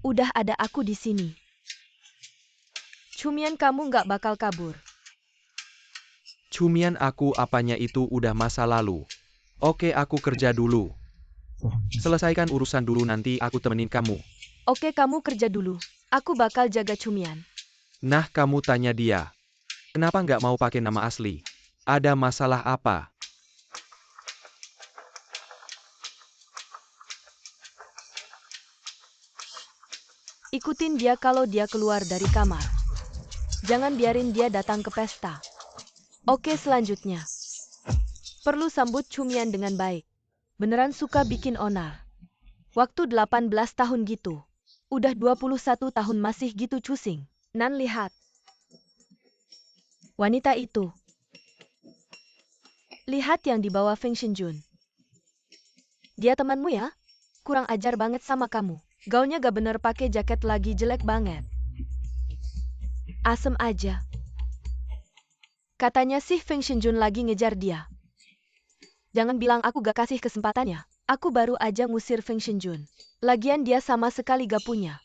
Udah ada aku di sini. Chumian, kamu nggak bakal kabur. Chumian, aku apanya itu udah masa lalu. Oke, aku kerja dulu. Selesaikan urusan dulu, nanti aku temenin kamu. Oke, kamu kerja dulu. Aku bakal jaga Chumian. Nah, kamu tanya dia. Kenapa nggak mau pakai nama asli? Ada masalah apa? Ikutin dia kalau dia keluar dari kamar. Jangan biarin dia datang ke pesta. Oke, selanjutnya. Perlu sambut Chumian dengan baik. Beneran suka bikin onar. Waktu 18 tahun gitu. Udah 21 tahun masih gitu cusing. Nan, lihat. Wanita itu. Lihat yang dibawa Feng Shenjun. Dia temanmu ya? Kurang ajar banget sama kamu. Gaunnya gak bener, pakai jaket lagi, jelek banget. Asem aja. Katanya sih Feng Shenjun lagi ngejar dia. Jangan bilang aku gak kasih kesempatannya. Aku baru aja ngusir Feng Shenjun. Lagian dia sama sekali gak punya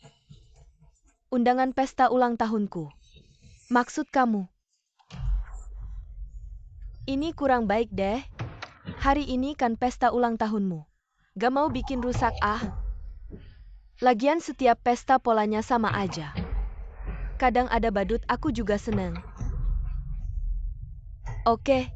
undangan pesta ulang tahunku. Maksud kamu? Ini kurang baik deh. Hari ini kan pesta ulang tahunmu. Gak mau bikin rusak ah. Lagian setiap pesta polanya sama aja. Kadang ada badut, aku juga seneng. Oke.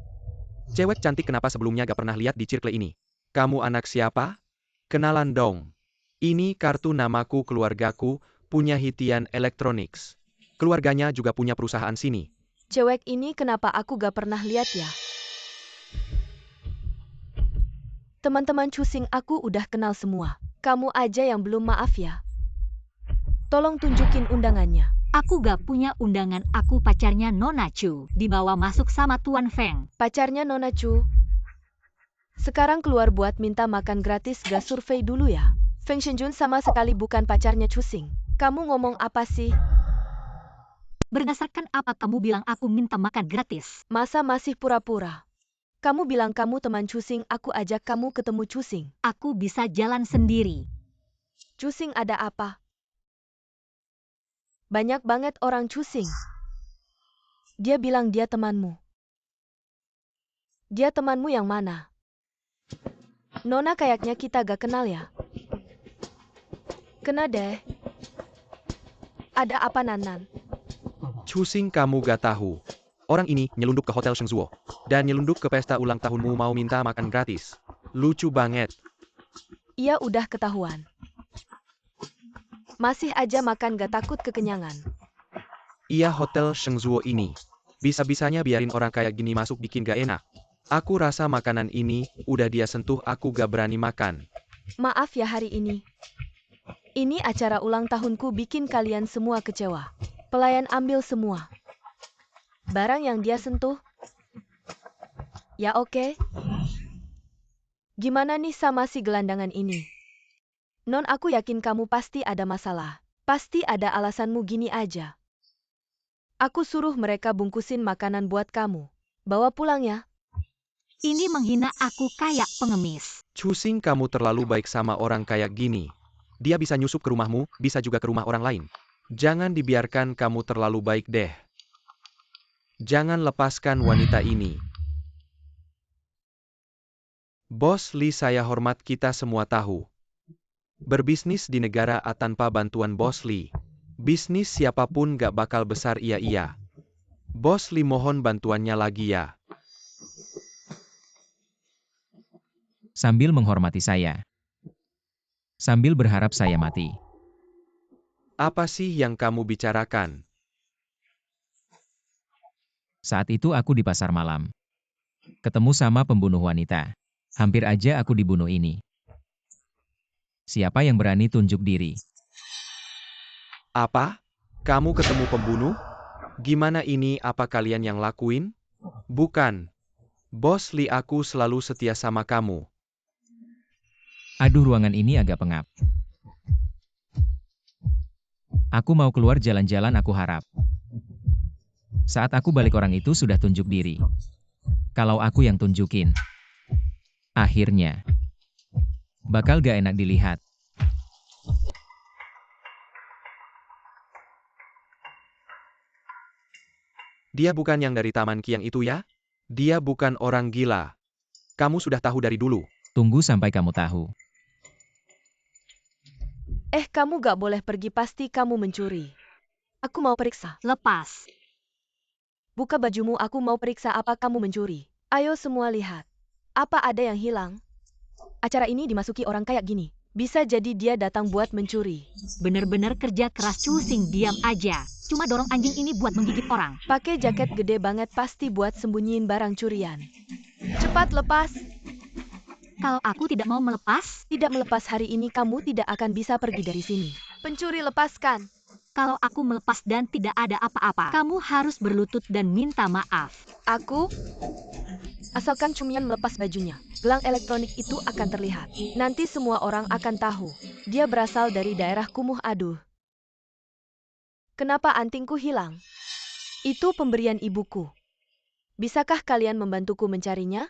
Cewek cantik, kenapa sebelumnya gak pernah lihat di circle ini? Kamu anak siapa? Kenalan dong. Ini kartu namaku, keluargaku punya Hitian Electronics. Keluarganya juga punya perusahaan sini. Cewek ini kenapa aku gak pernah lihat ya? Teman-teman cusing aku udah kenal semua. Kamu aja yang belum, maaf ya. Tolong tunjukin undangannya. Aku gak punya undangan, aku pacarnya Nona Chu. Dibawa masuk sama Tuan Feng. Pacarnya Nona Chu. Sekarang keluar buat minta makan gratis, gak survei dulu ya? Feng Shenjun sama sekali bukan pacarnya Cusing. Kamu ngomong apa sih? Berdasarkan apa kamu bilang aku minta makan gratis? Masa masih pura-pura? Kamu bilang kamu teman Cusing, aku ajak kamu ketemu Cusing. Aku bisa jalan sendiri. Cusing ada apa? Banyak banget orang Cusing. Dia bilang dia temanmu. Dia temanmu yang mana? Nona kayaknya kita gak kenal ya? Kena deh. Ada apa Nanan? Cusing kamu gak tahu. Orang ini nyelundup ke Hotel Shengzuo. Dan nyelundup ke pesta ulang tahunmu mau minta makan gratis. Lucu banget. Ia udah ketahuan. Masih aja makan gak takut kekenyangan. Iya Hotel Shengzuo ini. Bisa-bisanya biarin orang kayak gini masuk bikin gak enak. Aku rasa makanan ini, udah dia sentuh aku gak berani makan. Maaf ya hari ini. Ini acara ulang tahunku bikin kalian semua kecewa. Pelayan ambil semua. Barang yang dia sentuh. Ya oke. Gimana nih sama si gelandangan ini? Non aku yakin kamu pasti ada masalah. Pasti ada alasanmu gini aja. Aku suruh mereka bungkusin makanan buat kamu. Bawa pulang ya. Ini menghina aku kayak pengemis. Cusing kamu terlalu baik sama orang kayak gini. Dia bisa nyusup ke rumahmu, bisa juga ke rumah orang lain. Jangan dibiarkan kamu terlalu baik deh. Jangan lepaskan wanita ini. Bos Lee, saya hormat kita semua tahu. Berbisnis di negara A tanpa bantuan Bos Lee. Bisnis siapapun gak bakal besar iya. Bos Lee mohon bantuannya lagi ya. Sambil menghormati saya. Sambil berharap saya mati. Apa sih yang kamu bicarakan? Saat itu aku di pasar malam. Ketemu sama pembunuh wanita. Hampir aja aku dibunuh ini. Siapa yang berani tunjuk diri? Apa? Kamu ketemu pembunuh? Gimana ini, apa kalian yang lakuin? Bukan. Bos Lee, aku selalu setia sama kamu. Aduh, ruangan ini agak pengap. Aku mau keluar jalan-jalan, aku harap. Saat aku balik orang itu sudah tunjuk diri. Kalau aku yang tunjukin. Akhirnya. Bakal gak enak dilihat. Dia bukan yang dari Taman Qiang itu ya? Dia bukan orang gila. Kamu sudah tahu dari dulu. Tunggu sampai kamu tahu. Kamu gak boleh pergi, pasti kamu mencuri. Aku mau periksa. Lepas. Buka bajumu, aku mau periksa apa kamu mencuri. Ayo semua lihat. Apa ada yang hilang? Acara ini dimasuki orang kayak gini. Bisa jadi dia datang buat mencuri. Bener-bener kerja keras Cusing, diam aja. Cuma dorong anjing ini buat menggigit orang. Pakai jaket gede banget pasti buat sembunyiin barang curian. Cepat lepas. Kalau aku tidak mau melepas, Tidak melepas hari ini kamu tidak akan bisa pergi dari sini. Pencuri, lepaskan. kalau aku melepas dan tidak ada apa-apa, kamu harus berlutut dan minta maaf. Aku? Asalkan Cumian melepas bajunya, gelang elektronik itu akan terlihat. Nanti semua orang akan tahu. Dia berasal dari daerah Kumuh. Aduh. Kenapa antingku hilang? Itu pemberian ibuku. Bisakah kalian membantuku mencarinya?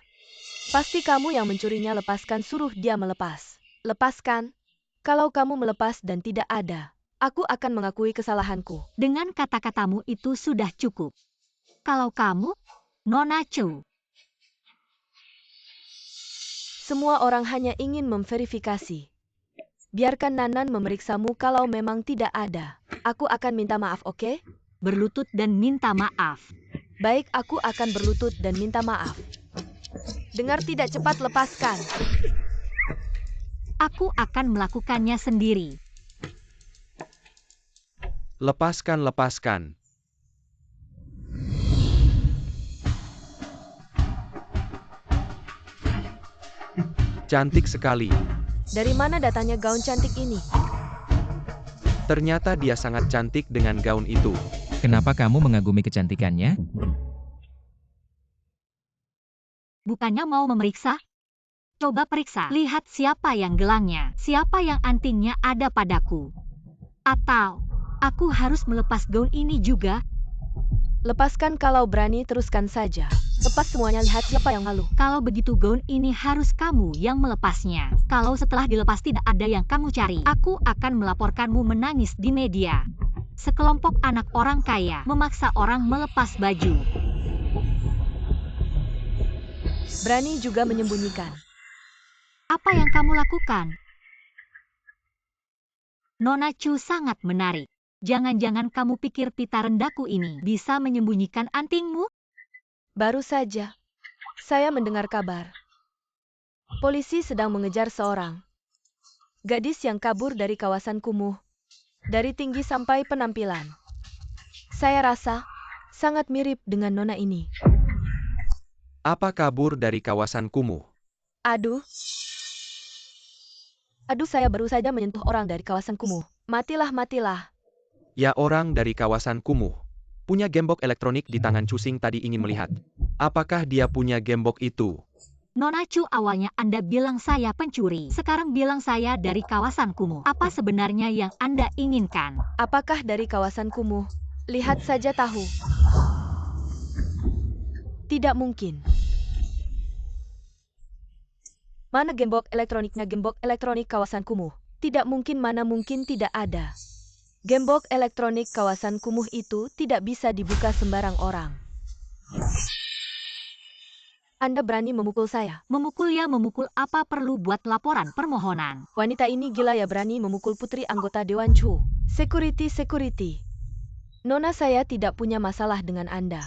Pasti kamu yang mencurinya, lepaskan, suruh dia melepas. Lepaskan. Kalau kamu melepas dan tidak ada, aku akan mengakui kesalahanku. Dengan kata-katamu itu sudah cukup. Kalau kamu, Nona Chu. Semua orang hanya ingin memverifikasi. Biarkan Nanan memeriksamu, kalau memang tidak ada. Aku akan minta maaf, oke? Berlutut dan minta maaf. Baik, aku akan berlutut dan minta maaf. Dengar tidak, cepat lepaskan. Aku akan melakukannya sendiri. Lepaskan. Cantik sekali. Dari mana datangnya gaun cantik ini? Ternyata dia sangat cantik dengan gaun itu. Kenapa kamu mengagumi kecantikannya? Bukannya mau memeriksa? Coba periksa, lihat siapa yang gelangnya, siapa yang antingnya ada padaku. Atau, aku harus melepas gaun ini juga? Lepaskan kalau berani, teruskan saja. Lepas semuanya, lihat siapa yang malu. Kalau begitu gaun ini harus kamu yang melepasnya. Kalau setelah dilepas tidak ada yang kamu cari, aku akan melaporkanmu menangis di media. Sekelompok anak orang kaya memaksa orang melepas baju. Berani juga menyembunyikan. Apa yang kamu lakukan? Nona Chu sangat menarik. Jangan-jangan kamu pikir pita rendahku ini bisa menyembunyikan antingmu? Baru saja, saya mendengar kabar. Polisi sedang mengejar seorang gadis yang kabur dari kawasan kumuh. Dari tinggi sampai penampilan, saya rasa sangat mirip dengan nona ini. Apa kabur dari kawasan kumuh? Aduh, saya baru saja menyentuh orang dari kawasan kumuh. Matilah, matilah. Ya, orang dari kawasan kumuh. Punya gembok elektronik di tangan Cusing tadi ingin melihat. Apakah dia punya gembok itu? Nona Chu, awalnya Anda bilang saya pencuri, sekarang bilang saya dari kawasan kumuh. Apa sebenarnya yang Anda inginkan? Apakah dari kawasan kumuh? Lihat saja tahu. Tidak mungkin. Mana gembok elektroniknya? Gembok elektronik kawasan kumuh. Tidak mungkin, mana mungkin tidak ada. Gembok elektronik kawasan kumuh itu tidak bisa dibuka sembarang orang. Anda berani memukul saya? Memukul ya memukul, apa perlu buat laporan permohonan? Wanita ini gila ya, berani memukul putri anggota Dewan Chu. Security, security. Nona, saya tidak punya masalah dengan Anda.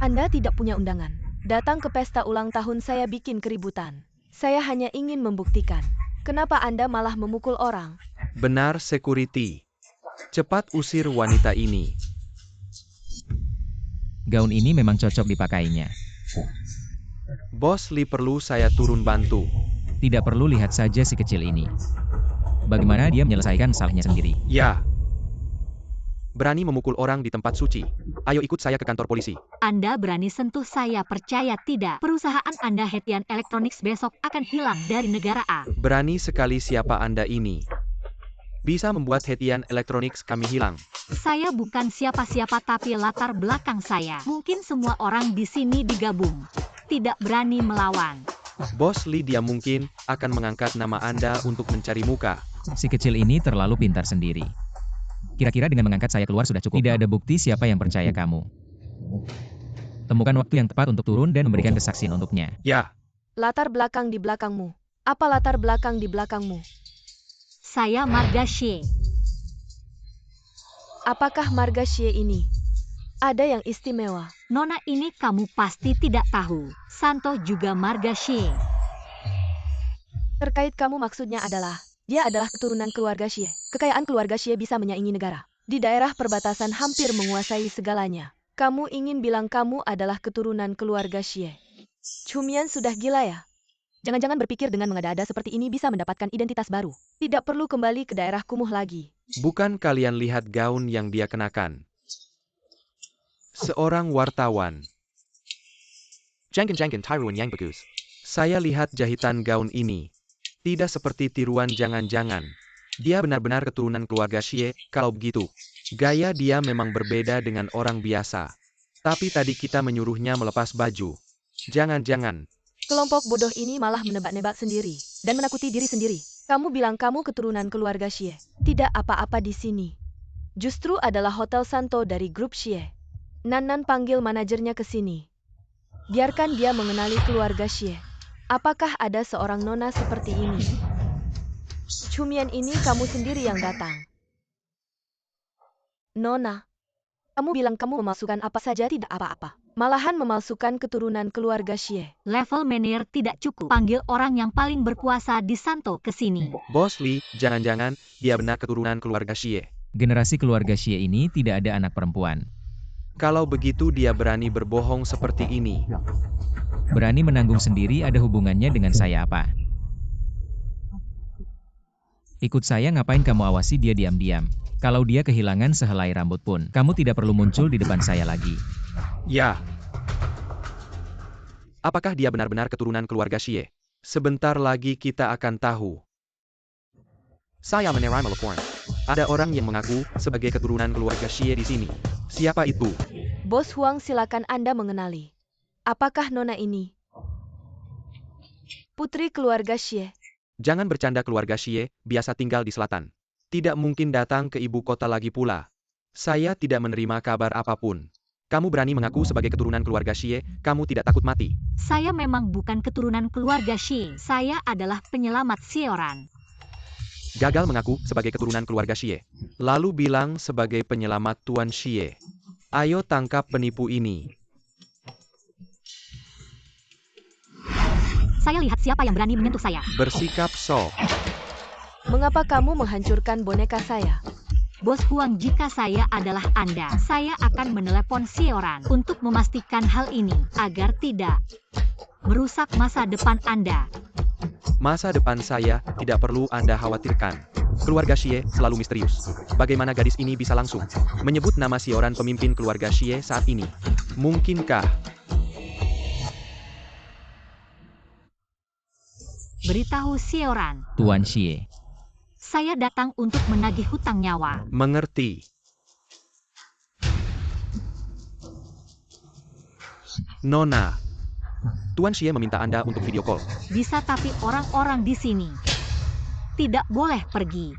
Anda tidak punya undangan. Datang ke pesta ulang tahun saya bikin keributan. Saya hanya ingin membuktikan. Kenapa Anda malah memukul orang? Benar, security. Cepat usir wanita ini. Gaun ini memang cocok dipakainya. Bos Lee, perlu saya turun bantu? Tidak perlu, lihat saja si kecil ini. Bagaimana dia menyelesaikan salahnya sendiri. Ya. Berani memukul orang di tempat suci. Ayo ikut saya ke kantor polisi. Anda berani sentuh saya, percaya tidak? Perusahaan Anda Hetian Electronics besok akan hilang dari negara A. Berani sekali, siapa Anda ini? Bisa membuat Hetian Electronics kami hilang. Saya bukan siapa-siapa, tapi latar belakang saya. Mungkin semua orang di sini digabung. Tidak berani melawan. Bos Lee, dia mungkin akan mengangkat nama Anda untuk mencari muka. Si kecil ini terlalu pintar sendiri. Kira-kira dengan mengangkat saya keluar sudah cukup. Tidak ada bukti siapa yang percaya kamu. Temukan waktu yang tepat untuk turun dan memberikan kesaksian untuknya. Ya. Latar belakang di belakangmu. Apa latar belakang di belakangmu? Saya Marga Xie. Apakah Marga Xie ini ada yang istimewa? Nona, ini kamu pasti tidak tahu. Santo juga Marga Xie. Terkait kamu maksudnya adalah, dia adalah keturunan keluarga Xie. Kekayaan keluarga Xie bisa menyaingi negara. Di daerah perbatasan hampir menguasai segalanya. Kamu ingin bilang kamu adalah keturunan keluarga Xie? Chumian sudah gila ya? Jangan-jangan berpikir dengan mengada-ada seperti ini bisa mendapatkan identitas baru. Tidak perlu kembali ke daerah kumuh lagi. Bukan kalian lihat gaun yang dia kenakan? Seorang wartawan. Jangkin tiruan yang bagus. Saya lihat jahitan gaun ini. Tidak seperti tiruan, jangan-jangan. Dia benar-benar keturunan keluarga Xie. Kalau begitu, gaya dia memang berbeda dengan orang biasa. Tapi tadi kita menyuruhnya melepas baju. Jangan-jangan. Kelompok bodoh ini malah menebak-nebak sendiri dan menakuti diri sendiri. Kamu bilang kamu keturunan keluarga Xie. Tidak apa-apa di sini. Justru adalah Hotel Santo dari grup Xie. Nan panggil manajernya ke sini. Biarkan dia mengenali keluarga Xie. Apakah ada seorang nona seperti ini? Chumian, ini kamu sendiri yang datang. Nona, kamu bilang kamu memalsukan apa saja tidak apa-apa. Malahan memalsukan keturunan keluarga Xie. Level menir tidak cukup. Panggil orang yang paling berkuasa di Santo ke sini. Bos Lee, jangan-jangan dia benar keturunan keluarga Xie. Generasi keluarga Xie ini tidak ada anak perempuan. Kalau begitu dia berani berbohong seperti ini. Berani menanggung sendiri, ada hubungannya dengan saya apa? Ikut saya, ngapain kamu awasi dia diam-diam? Kalau dia kehilangan sehelai rambut pun, kamu tidak perlu muncul di depan saya lagi. Ya. Apakah dia benar-benar keturunan keluarga Xie? Sebentar lagi kita akan tahu. Saya menerima laporan. Ada orang yang mengaku sebagai keturunan keluarga Xie di sini. Siapa itu? Bos Huang, silakan Anda mengenali. Apakah Nona ini? Putri keluarga Xie. Jangan bercanda, keluarga Xie biasa tinggal di selatan. Tidak mungkin datang ke ibu kota lagi pula. Saya tidak menerima kabar apapun. Kamu berani mengaku sebagai keturunan keluarga Xie, kamu tidak takut mati? Saya memang bukan keturunan keluarga Xie. Saya adalah penyelamat Sioran. Gagal mengaku sebagai keturunan keluarga Xie. Lalu bilang sebagai penyelamat Tuan Xie. Ayo tangkap penipu ini. Saya lihat siapa yang berani menyentuh saya. Bersikap sok. Mengapa kamu menghancurkan boneka saya? Bos Huang, jika saya adalah Anda, saya akan menelepon Sioran untuk memastikan hal ini agar tidak merusak masa depan Anda. Masa depan saya tidak perlu Anda khawatirkan. Keluarga Xie selalu misterius. Bagaimana gadis ini bisa langsung menyebut nama Sioran, pemimpin keluarga Xie saat ini? Mungkinkah? Beritahu Sioran. Tuan Xie. Saya datang untuk menagih hutang nyawa. Mengerti. Nona, Tuan Xie meminta Anda untuk video call. Bisa, tapi orang-orang di sini tidak boleh pergi.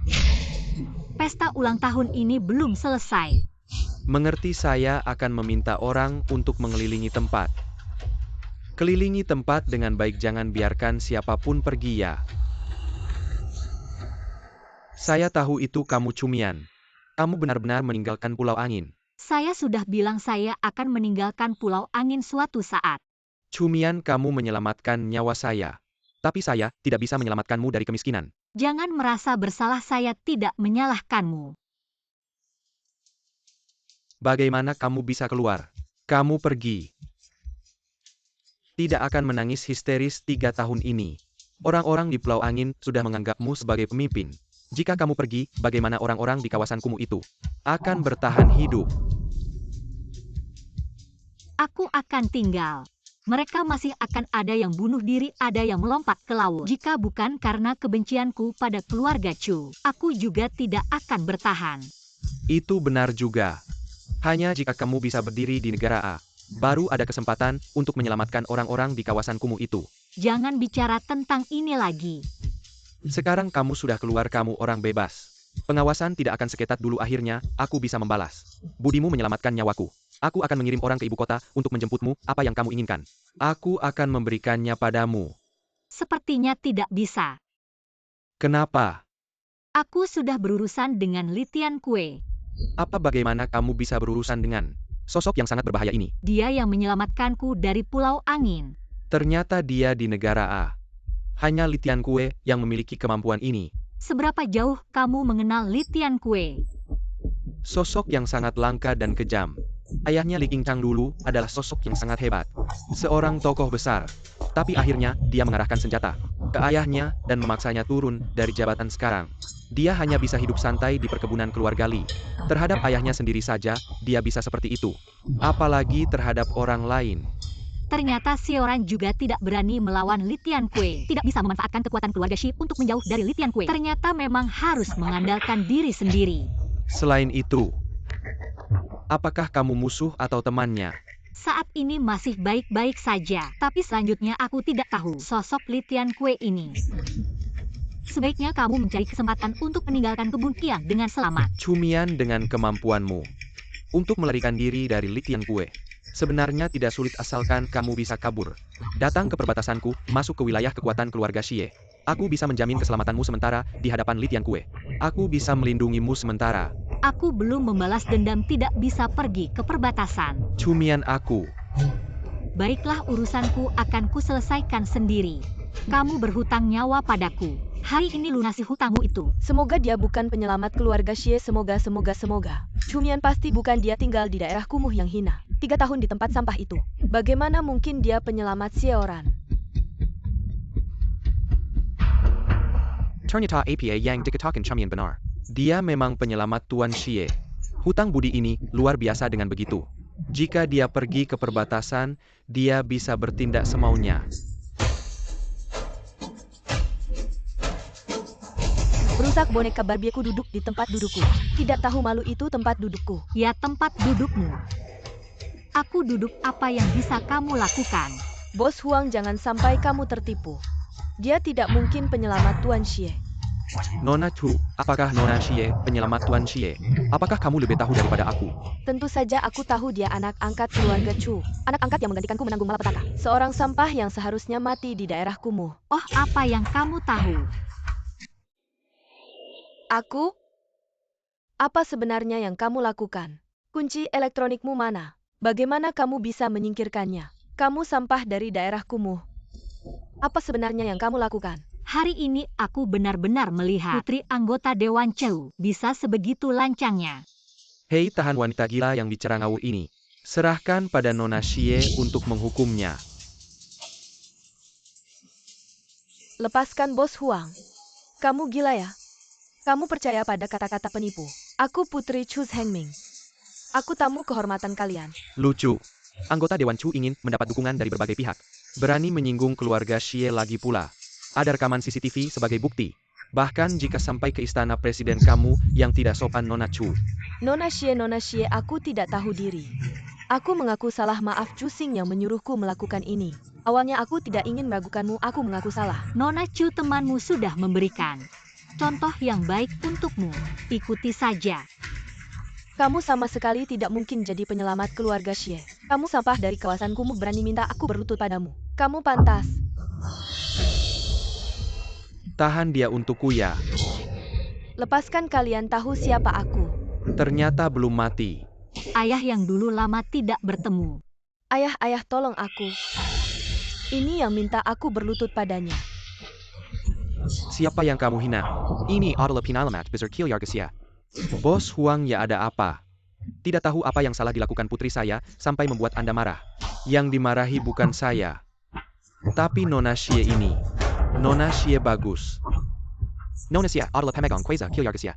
Pesta ulang tahun ini belum selesai. Mengerti, saya akan meminta orang untuk mengelilingi tempat. Kelilingi tempat dengan baik, jangan biarkan siapapun pergi ya. Saya tahu itu kamu, Cumian. Kamu benar-benar meninggalkan Pulau Angin. Saya sudah bilang saya akan meninggalkan Pulau Angin suatu saat. Cumian, kamu menyelamatkan nyawa saya. Tapi saya tidak bisa menyelamatkanmu dari kemiskinan. Jangan merasa bersalah, saya tidak menyalahkanmu. Bagaimana kamu bisa keluar? Kamu pergi. Tidak akan menangis histeris 3 tahun ini. Orang-orang di Pulau Angin sudah menganggapmu sebagai pemimpin. Jika kamu pergi, bagaimana orang-orang di kawasan kumuh itu akan bertahan hidup? Aku akan tinggal. Mereka masih akan ada yang bunuh diri, ada yang melompat ke laut. Jika bukan karena kebencianku pada keluarga Chu, aku juga tidak akan bertahan. Itu benar juga. Hanya jika kamu bisa berdiri di negara A, baru ada kesempatan untuk menyelamatkan orang-orang di kawasan kumuh itu. Jangan bicara tentang ini lagi. Sekarang kamu sudah keluar, kamu orang bebas. Pengawasan tidak akan seketat dulu, akhirnya aku bisa membalas budimu menyelamatkan nyawaku. Aku akan mengirim orang ke ibu kota untuk menjemputmu, apa yang kamu inginkan. Aku akan memberikannya padamu. Sepertinya tidak bisa. Kenapa? Aku sudah berurusan dengan Li Tiankue. Apa bagaimana kamu bisa berurusan dengan sosok yang sangat berbahaya ini? Dia yang menyelamatkanku dari Pulau Angin. Ternyata dia di negara A. Hanya Li Tiankue yang memiliki kemampuan ini. Seberapa jauh kamu mengenal Li Tiankue? Sosok yang sangat langka dan kejam. Ayahnya Li Qingchang dulu adalah sosok yang sangat hebat. Seorang tokoh besar. Tapi akhirnya dia mengarahkan senjata ke ayahnya dan memaksanya turun dari jabatan sekarang. Dia hanya bisa hidup santai di perkebunan keluarga Li. Terhadap ayahnya sendiri saja, dia bisa seperti itu. Apalagi terhadap orang lain. Ternyata Sioran juga tidak berani melawan Li Tiankue. Tidak bisa memanfaatkan kekuatan keluarga Shi untuk menjauh dari Li Tiankue. Ternyata memang harus mengandalkan diri sendiri. Selain itu, apakah kamu musuh atau temannya? Saat ini masih baik-baik saja, tapi selanjutnya aku tidak tahu sosok Li Tiankue ini. Sebaiknya kamu mencari kesempatan untuk meninggalkan kebun Qiang dengan selamat. Cumian, dengan kemampuanmu untuk melarikan diri dari Li Tiankue, sebenarnya tidak sulit asalkan kamu bisa kabur. Datang ke perbatasanku, masuk ke wilayah kekuatan keluarga Xie. Aku bisa menjamin keselamatanmu sementara di hadapan Li Tiankue. Aku bisa melindungimu sementara. Aku belum membalas dendam, tidak bisa pergi ke perbatasan. Cumian aku. Baiklah, urusanku akan kuselesaikan sendiri. Kamu berhutang nyawa padaku. Hari ini lunasi hutangmu itu. Semoga dia bukan penyelamat keluarga Xie, semoga. Cumian pasti bukan, dia tinggal di daerah kumuh yang hina. 3 tahun di tempat sampah itu. Bagaimana mungkin dia penyelamat Sioran? Ternyata apa yang dikatakan Cumian benar. Dia memang penyelamat Tuan Xie. Hutang budi ini luar biasa dengan begitu. Jika dia pergi ke perbatasan, dia bisa bertindak semaunya. Rusak boneka Barbieku duduk di tempat dudukku. Tidak tahu malu itu tempat dudukku. Ya tempat dudukmu. Aku duduk, apa yang bisa kamu lakukan? Bos Huang, jangan sampai kamu tertipu. Dia tidak mungkin penyelamat Tuan Xie. Nona Chu, apakah Nona Xie penyelamat Tuan Xie? Apakah kamu lebih tahu daripada aku? Tentu saja aku tahu dia anak angkat keluarga Chu. Anak angkat yang menggantikanku menanggung malapetaka. Seorang sampah yang seharusnya mati di daerah kumuh. Oh, apa yang kamu tahu? Aku? Apa sebenarnya yang kamu lakukan? Kunci elektronikmu mana? Bagaimana kamu bisa menyingkirkannya? Kamu sampah dari daerah kumuh. Apa sebenarnya yang kamu lakukan? Hari ini aku benar-benar melihat putri anggota Dewan Chu bisa sebegitu lancangnya. Hei tahan wanita gila yang bicara ngawur ini. Serahkan pada Nona Xie untuk menghukumnya. Lepaskan Bos Huang. Kamu gila ya? Kamu percaya pada kata-kata penipu? Aku Putri Chu Hengming. Aku tamu kehormatan kalian. Lucu. Anggota Dewan Chu ingin mendapat dukungan dari berbagai pihak. Berani menyinggung keluarga Xie lagi pula. Ada rekaman CCTV sebagai bukti. Bahkan jika sampai ke istana presiden kamu yang tidak sopan Nona Chu. Nona Xie, aku tidak tahu diri. Aku mengaku salah, maaf Chu Xing yang menyuruhku melakukan ini. Awalnya aku tidak ingin meragukanmu, aku mengaku salah. Nona Chu temanmu sudah memberikan contoh yang baik untukmu. Ikuti saja. Kamu sama sekali tidak mungkin jadi penyelamat keluarga Xie. Kamu sampah dari kawasan kumuh, berani minta aku berlutut padamu. Kamu pantas. Tahan dia untukku ya. Lepaskan, kalian tahu siapa aku. Ternyata belum mati. Ayah yang dulu lama tidak bertemu. Ayah, tolong aku. Ini yang minta aku berlutut padanya. Siapa yang kamu hina? Ini adalah pinalamat besar Kilyargasia. Bos Huang, ya ada apa? Tidak tahu apa yang salah dilakukan putri saya sampai membuat Anda marah. Yang dimarahi bukan saya, tapi Nona Xie ini. Nona Xie bagus. Nona Xie adalah pemegang kuasa Kilyargasia,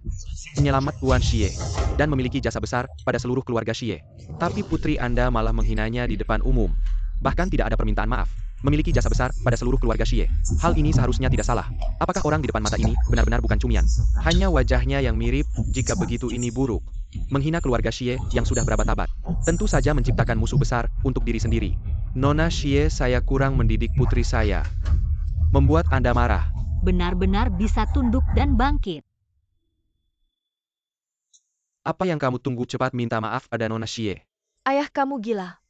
penyelamat Tuan Xie, dan memiliki jasa besar pada seluruh keluarga Xie. Tapi putri Anda malah menghinanya di depan umum. Bahkan tidak ada permintaan maaf. Memiliki jasa besar pada seluruh keluarga Xie. Hal ini seharusnya tidak salah. Apakah orang di depan mata ini benar-benar bukan cumian? Hanya wajahnya yang mirip, jika begitu ini buruk. Menghina keluarga Xie yang sudah berabad-abad. Tentu saja menciptakan musuh besar untuk diri sendiri. Nona Xie, saya kurang mendidik putri saya. Membuat Anda marah. Benar-benar bisa tunduk dan bangkit. Apa yang kamu tunggu, cepat minta maaf pada Nona Xie. Ayah, kamu gila.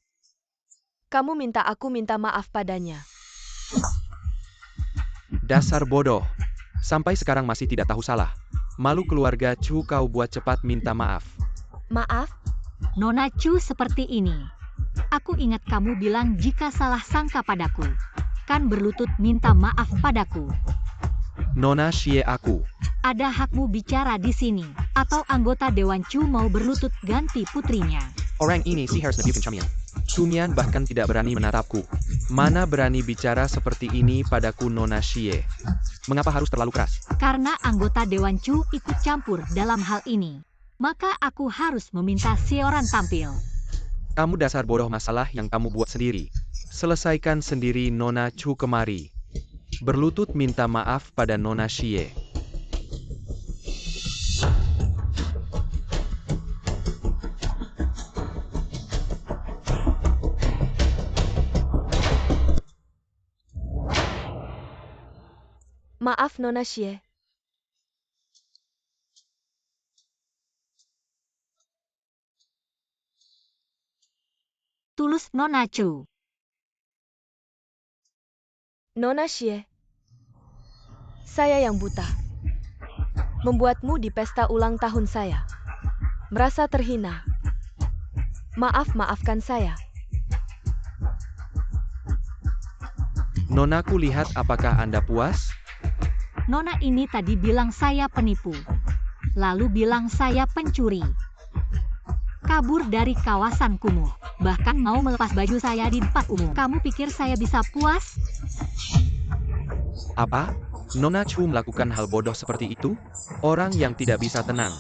Kamu minta aku minta maaf padanya. Dasar bodoh. Sampai sekarang masih tidak tahu salah. Malu keluarga Chu, kau buat cepat minta maaf. Maaf? Nona Chu seperti ini. Aku ingat kamu bilang jika salah sangka padaku, kan berlutut minta maaf padaku. Nona Xie, aku. Ada hakmu bicara di sini. Atau anggota Dewan Chu mau berlutut ganti putrinya. Orang ini si harus bukan cumian. Cumian bahkan tidak berani menatapku. Mana berani bicara seperti ini padaku, Nona Xie. Mengapa harus terlalu keras? Karena anggota Dewan Chu ikut campur dalam hal ini. Maka aku harus meminta Sioran tampil. Kamu dasar bodoh, masalah yang kamu buat sendiri. Selesaikan sendiri. Nona Chu kemari. Berlutut minta maaf pada Nona Xie. Maaf Nona Xie. Tulus Nona Chu. Nona Xie. Saya yang buta. Membuatmu di pesta ulang tahun saya. Merasa terhina. Maafkan saya. Nonaku, lihat, apakah Anda puas? Nona ini tadi bilang saya penipu. Lalu bilang saya pencuri. Kabur dari kawasan kumuh. Bahkan mau melepas baju saya di depan umum. Kamu pikir saya bisa puas? Apa? Nona Chu melakukan hal bodoh seperti itu? Orang yang tidak bisa tenang.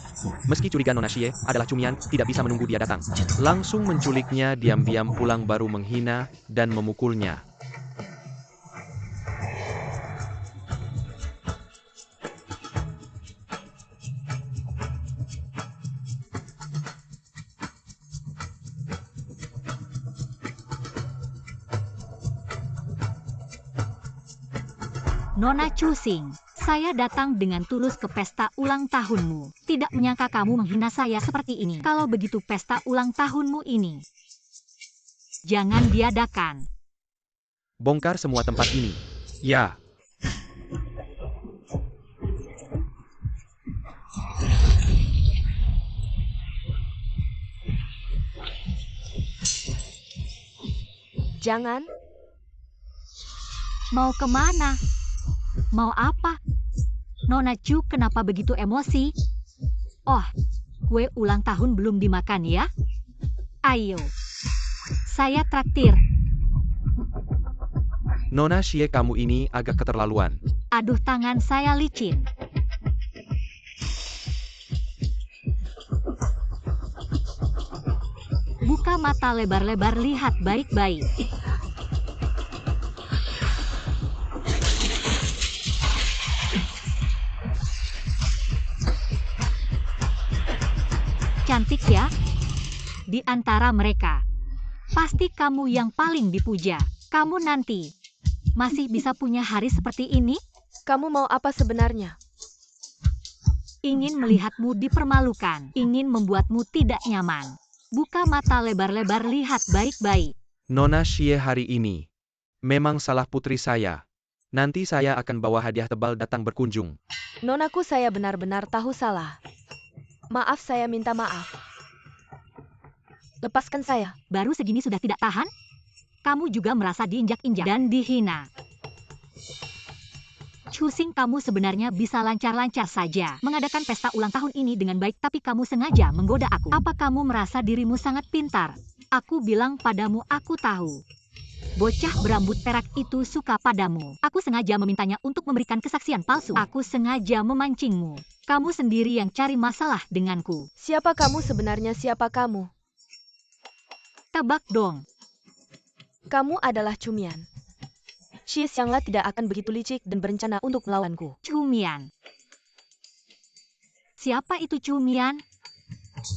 Meski curiga Nona Xie adalah cumian, tidak bisa menunggu dia datang. Langsung menculiknya, diam-diam pulang, baru menghina dan memukulnya. Nona Chusing, saya datang dengan tulus ke pesta ulang tahunmu. Tidak menyangka kamu menghina saya seperti ini. Kalau begitu pesta ulang tahunmu ini jangan diadakan. Bongkar semua tempat ini. Ya. Jangan. Mau kemana? Mau apa? Nona Chu kenapa begitu emosi? Oh, kue ulang tahun belum dimakan ya? Ayo. Saya traktir. Nona Xie, kamu ini agak keterlaluan. Aduh, tangan saya licin. Buka mata lebar-lebar, lihat baik-baik. Cantik ya? Di antara mereka, pasti kamu yang paling dipuja. Kamu nanti masih bisa punya hari seperti ini? Kamu mau apa sebenarnya? Ingin melihatmu dipermalukan, ingin membuatmu tidak nyaman. Buka mata lebar-lebar, lihat baik-baik. Nona Xie, hari ini memang salah putri saya. Nanti saya akan bawa hadiah tebal datang berkunjung. Nonaku, saya benar-benar tahu salah. Maaf, saya minta maaf. Lepaskan saya. Baru segini sudah tidak tahan? Kamu juga merasa diinjak-injak dan dihina. Chusing, kamu sebenarnya bisa lancar-lancar saja mengadakan pesta ulang tahun ini dengan baik, tapi kamu sengaja menggoda aku. Apa kamu merasa dirimu sangat pintar? Aku bilang padamu, aku tahu. Bocah berambut perak itu suka padamu. Aku sengaja memintanya untuk memberikan kesaksian palsu. Aku sengaja memancingmu. Kamu sendiri yang cari masalah denganku. Siapa kamu sebenarnya? Siapa kamu? Tebak dong. Kamu adalah Chumian. Xie Xiangla tidak akan begitu licik dan berencana untuk melawanku. Chumian. Siapa itu Chumian?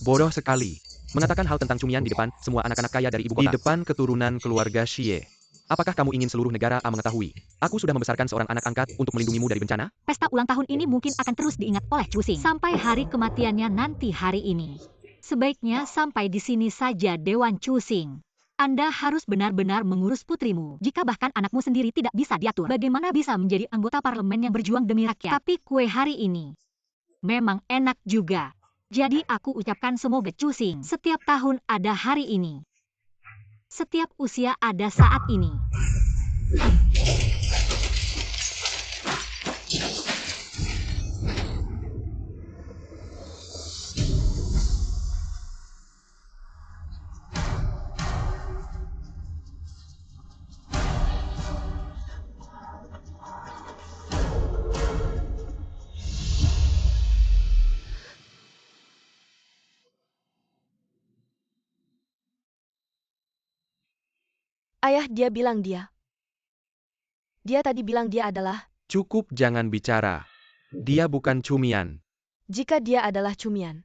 Bodoh sekali. Mengatakan hal tentang Chumian di depan semua anak-anak kaya dari ibu kota. Di depan keturunan keluarga Xie. Apakah kamu ingin seluruh negara mengetahui? Aku sudah membesarkan seorang anak angkat untuk melindungimu dari bencana? Pesta ulang tahun ini mungkin akan terus diingat oleh Chusing sampai hari kematiannya nanti hari ini. Sebaiknya sampai di sini saja, Dewan Chusing. Anda harus benar-benar mengurus putrimu. Jika bahkan anakmu sendiri tidak bisa diatur, bagaimana bisa menjadi anggota parlemen yang berjuang demi rakyat? Tapi kue hari ini memang enak juga. Jadi aku ucapkan semoga Chusing setiap tahun ada hari ini. Setiap usia ada saat ini. Ayah, dia bilang dia. Dia tadi bilang dia adalah. Cukup, jangan bicara. Dia bukan Chumian. Jika dia adalah Chumian,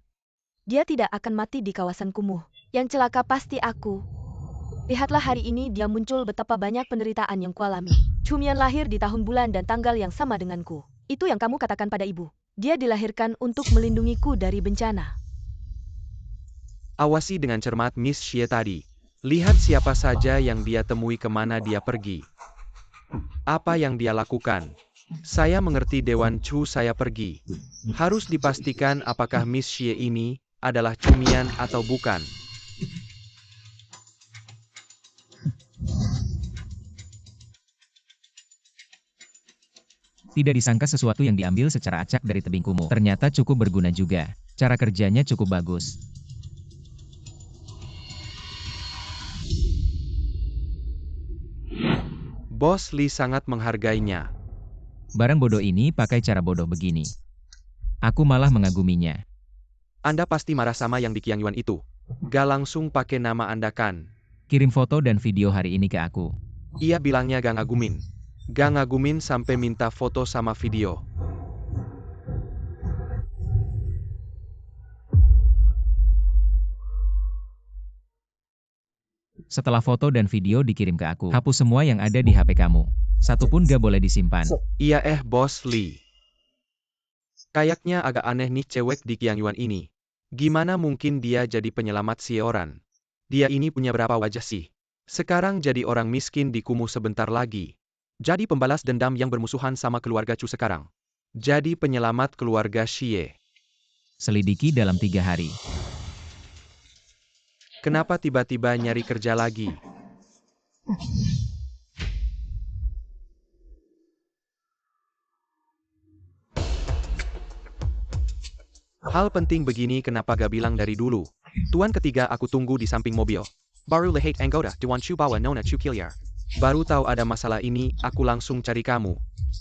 dia tidak akan mati di kawasan kumuh. Yang celaka pasti aku. Lihatlah hari ini dia muncul, betapa banyak penderitaan yang kualami. Chumian lahir di tahun, bulan, dan tanggal yang sama denganku. Itu yang kamu katakan pada ibu. Dia dilahirkan untuk melindungiku dari bencana. Awasi dengan cermat Miss Xie tadi. Lihat siapa saja yang dia temui, kemana dia pergi. Apa yang dia lakukan. Saya mengerti Dewan Chu, saya pergi. Harus dipastikan apakah Miss Xie ini adalah Chumian atau bukan. Tidak disangka sesuatu yang diambil secara acak dari tebing kumuh ternyata cukup berguna juga. Cara kerjanya cukup bagus. Bos Li sangat menghargainya. Barang bodoh ini pakai cara bodoh begini. Aku malah mengaguminya. Anda pasti marah sama yang di Qiangyuan itu. Gak langsung pakai nama Anda kan? Kirim foto dan video hari ini ke aku. Ia bilangnya gak ngagumin. Gak ngagumin sampai minta foto sama video. Setelah foto dan video dikirim ke aku, hapus semua yang ada di HP kamu. Satu pun gak boleh disimpan. Iya Bos Lee. Kayaknya agak aneh nih cewek di Qiangyuan ini. Gimana mungkin dia jadi penyelamat Sioran? Dia ini punya berapa wajah sih? Sekarang jadi orang miskin di kumuh sebentar lagi. Jadi pembalas dendam yang bermusuhan sama keluarga Chu sekarang. Jadi penyelamat keluarga Xie. Selidiki dalam 3 hari. Kenapa tiba-tiba nyari kerja lagi? Hal penting begini kenapa gak bilang dari dulu? Tuan ketiga aku tunggu di samping mobil. Baru lihat anggota Tuan Chu bawa Nona Chu Kiliar. Baru tahu ada masalah ini, aku langsung cari kamu.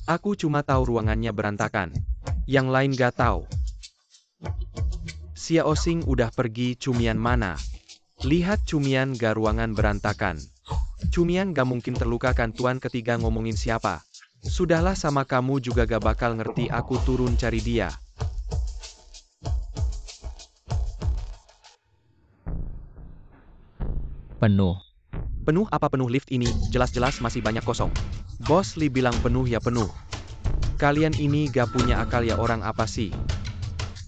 Aku cuma tahu ruangannya berantakan. Yang lain gak tahu. Xiao Xing udah pergi, Cumian mana? Lihat Cumian gak ruangan berantakan. Cumian gak mungkin terluka kan Tuan ketiga ngomongin siapa? Sudahlah sama kamu juga gak bakal ngerti aku turun cari dia. Penuh. Penuh apa penuh lift ini, jelas-jelas masih banyak kosong. Bos Lee bilang penuh ya penuh. Kalian ini gak punya akal ya orang apa sih?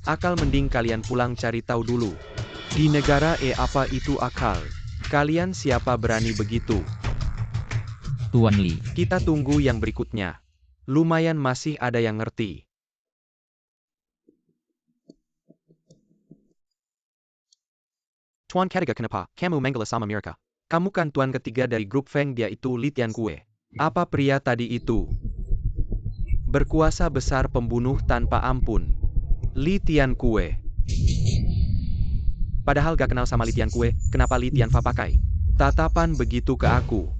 Akal mending kalian pulang cari tahu dulu. Di negara apa itu akal? Kalian siapa berani begitu? Tuan Lee. Kita tunggu yang berikutnya. Lumayan masih ada yang ngerti. Tuan ketiga kenapa kamu manggil sama Mirka? Kamu kan tuan ketiga dari grup Feng, dia itu Li Tiankue. Apa pria tadi itu? Berkuasa besar pembunuh tanpa ampun. Li Tiankue. Padahal gak kenal sama Li Tiankue, kenapa Li Tianfa pakai tatapan begitu ke aku?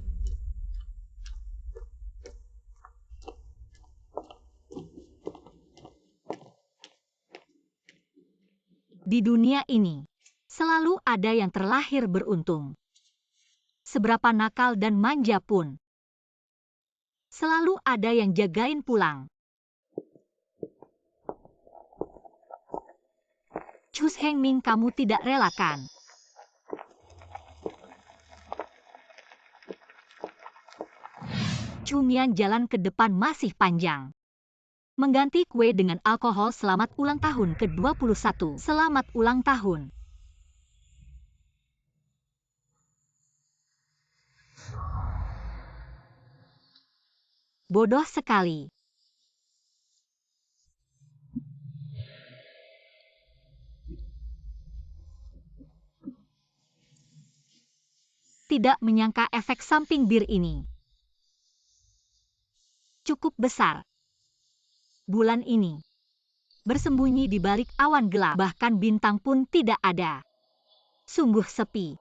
Di dunia ini, selalu ada yang terlahir beruntung. Seberapa nakal dan manja pun, selalu ada yang jagain pulang. Chu Hengming kamu tidak relakan. Cumian jalan ke depan masih panjang. Mengganti kue dengan alkohol selamat ulang tahun ke-21. Selamat ulang tahun. Bodoh sekali. Tidak menyangka efek samping bir ini cukup besar. Bulan ini bersembunyi di balik awan gelap, bahkan bintang pun tidak ada. Sungguh sepi.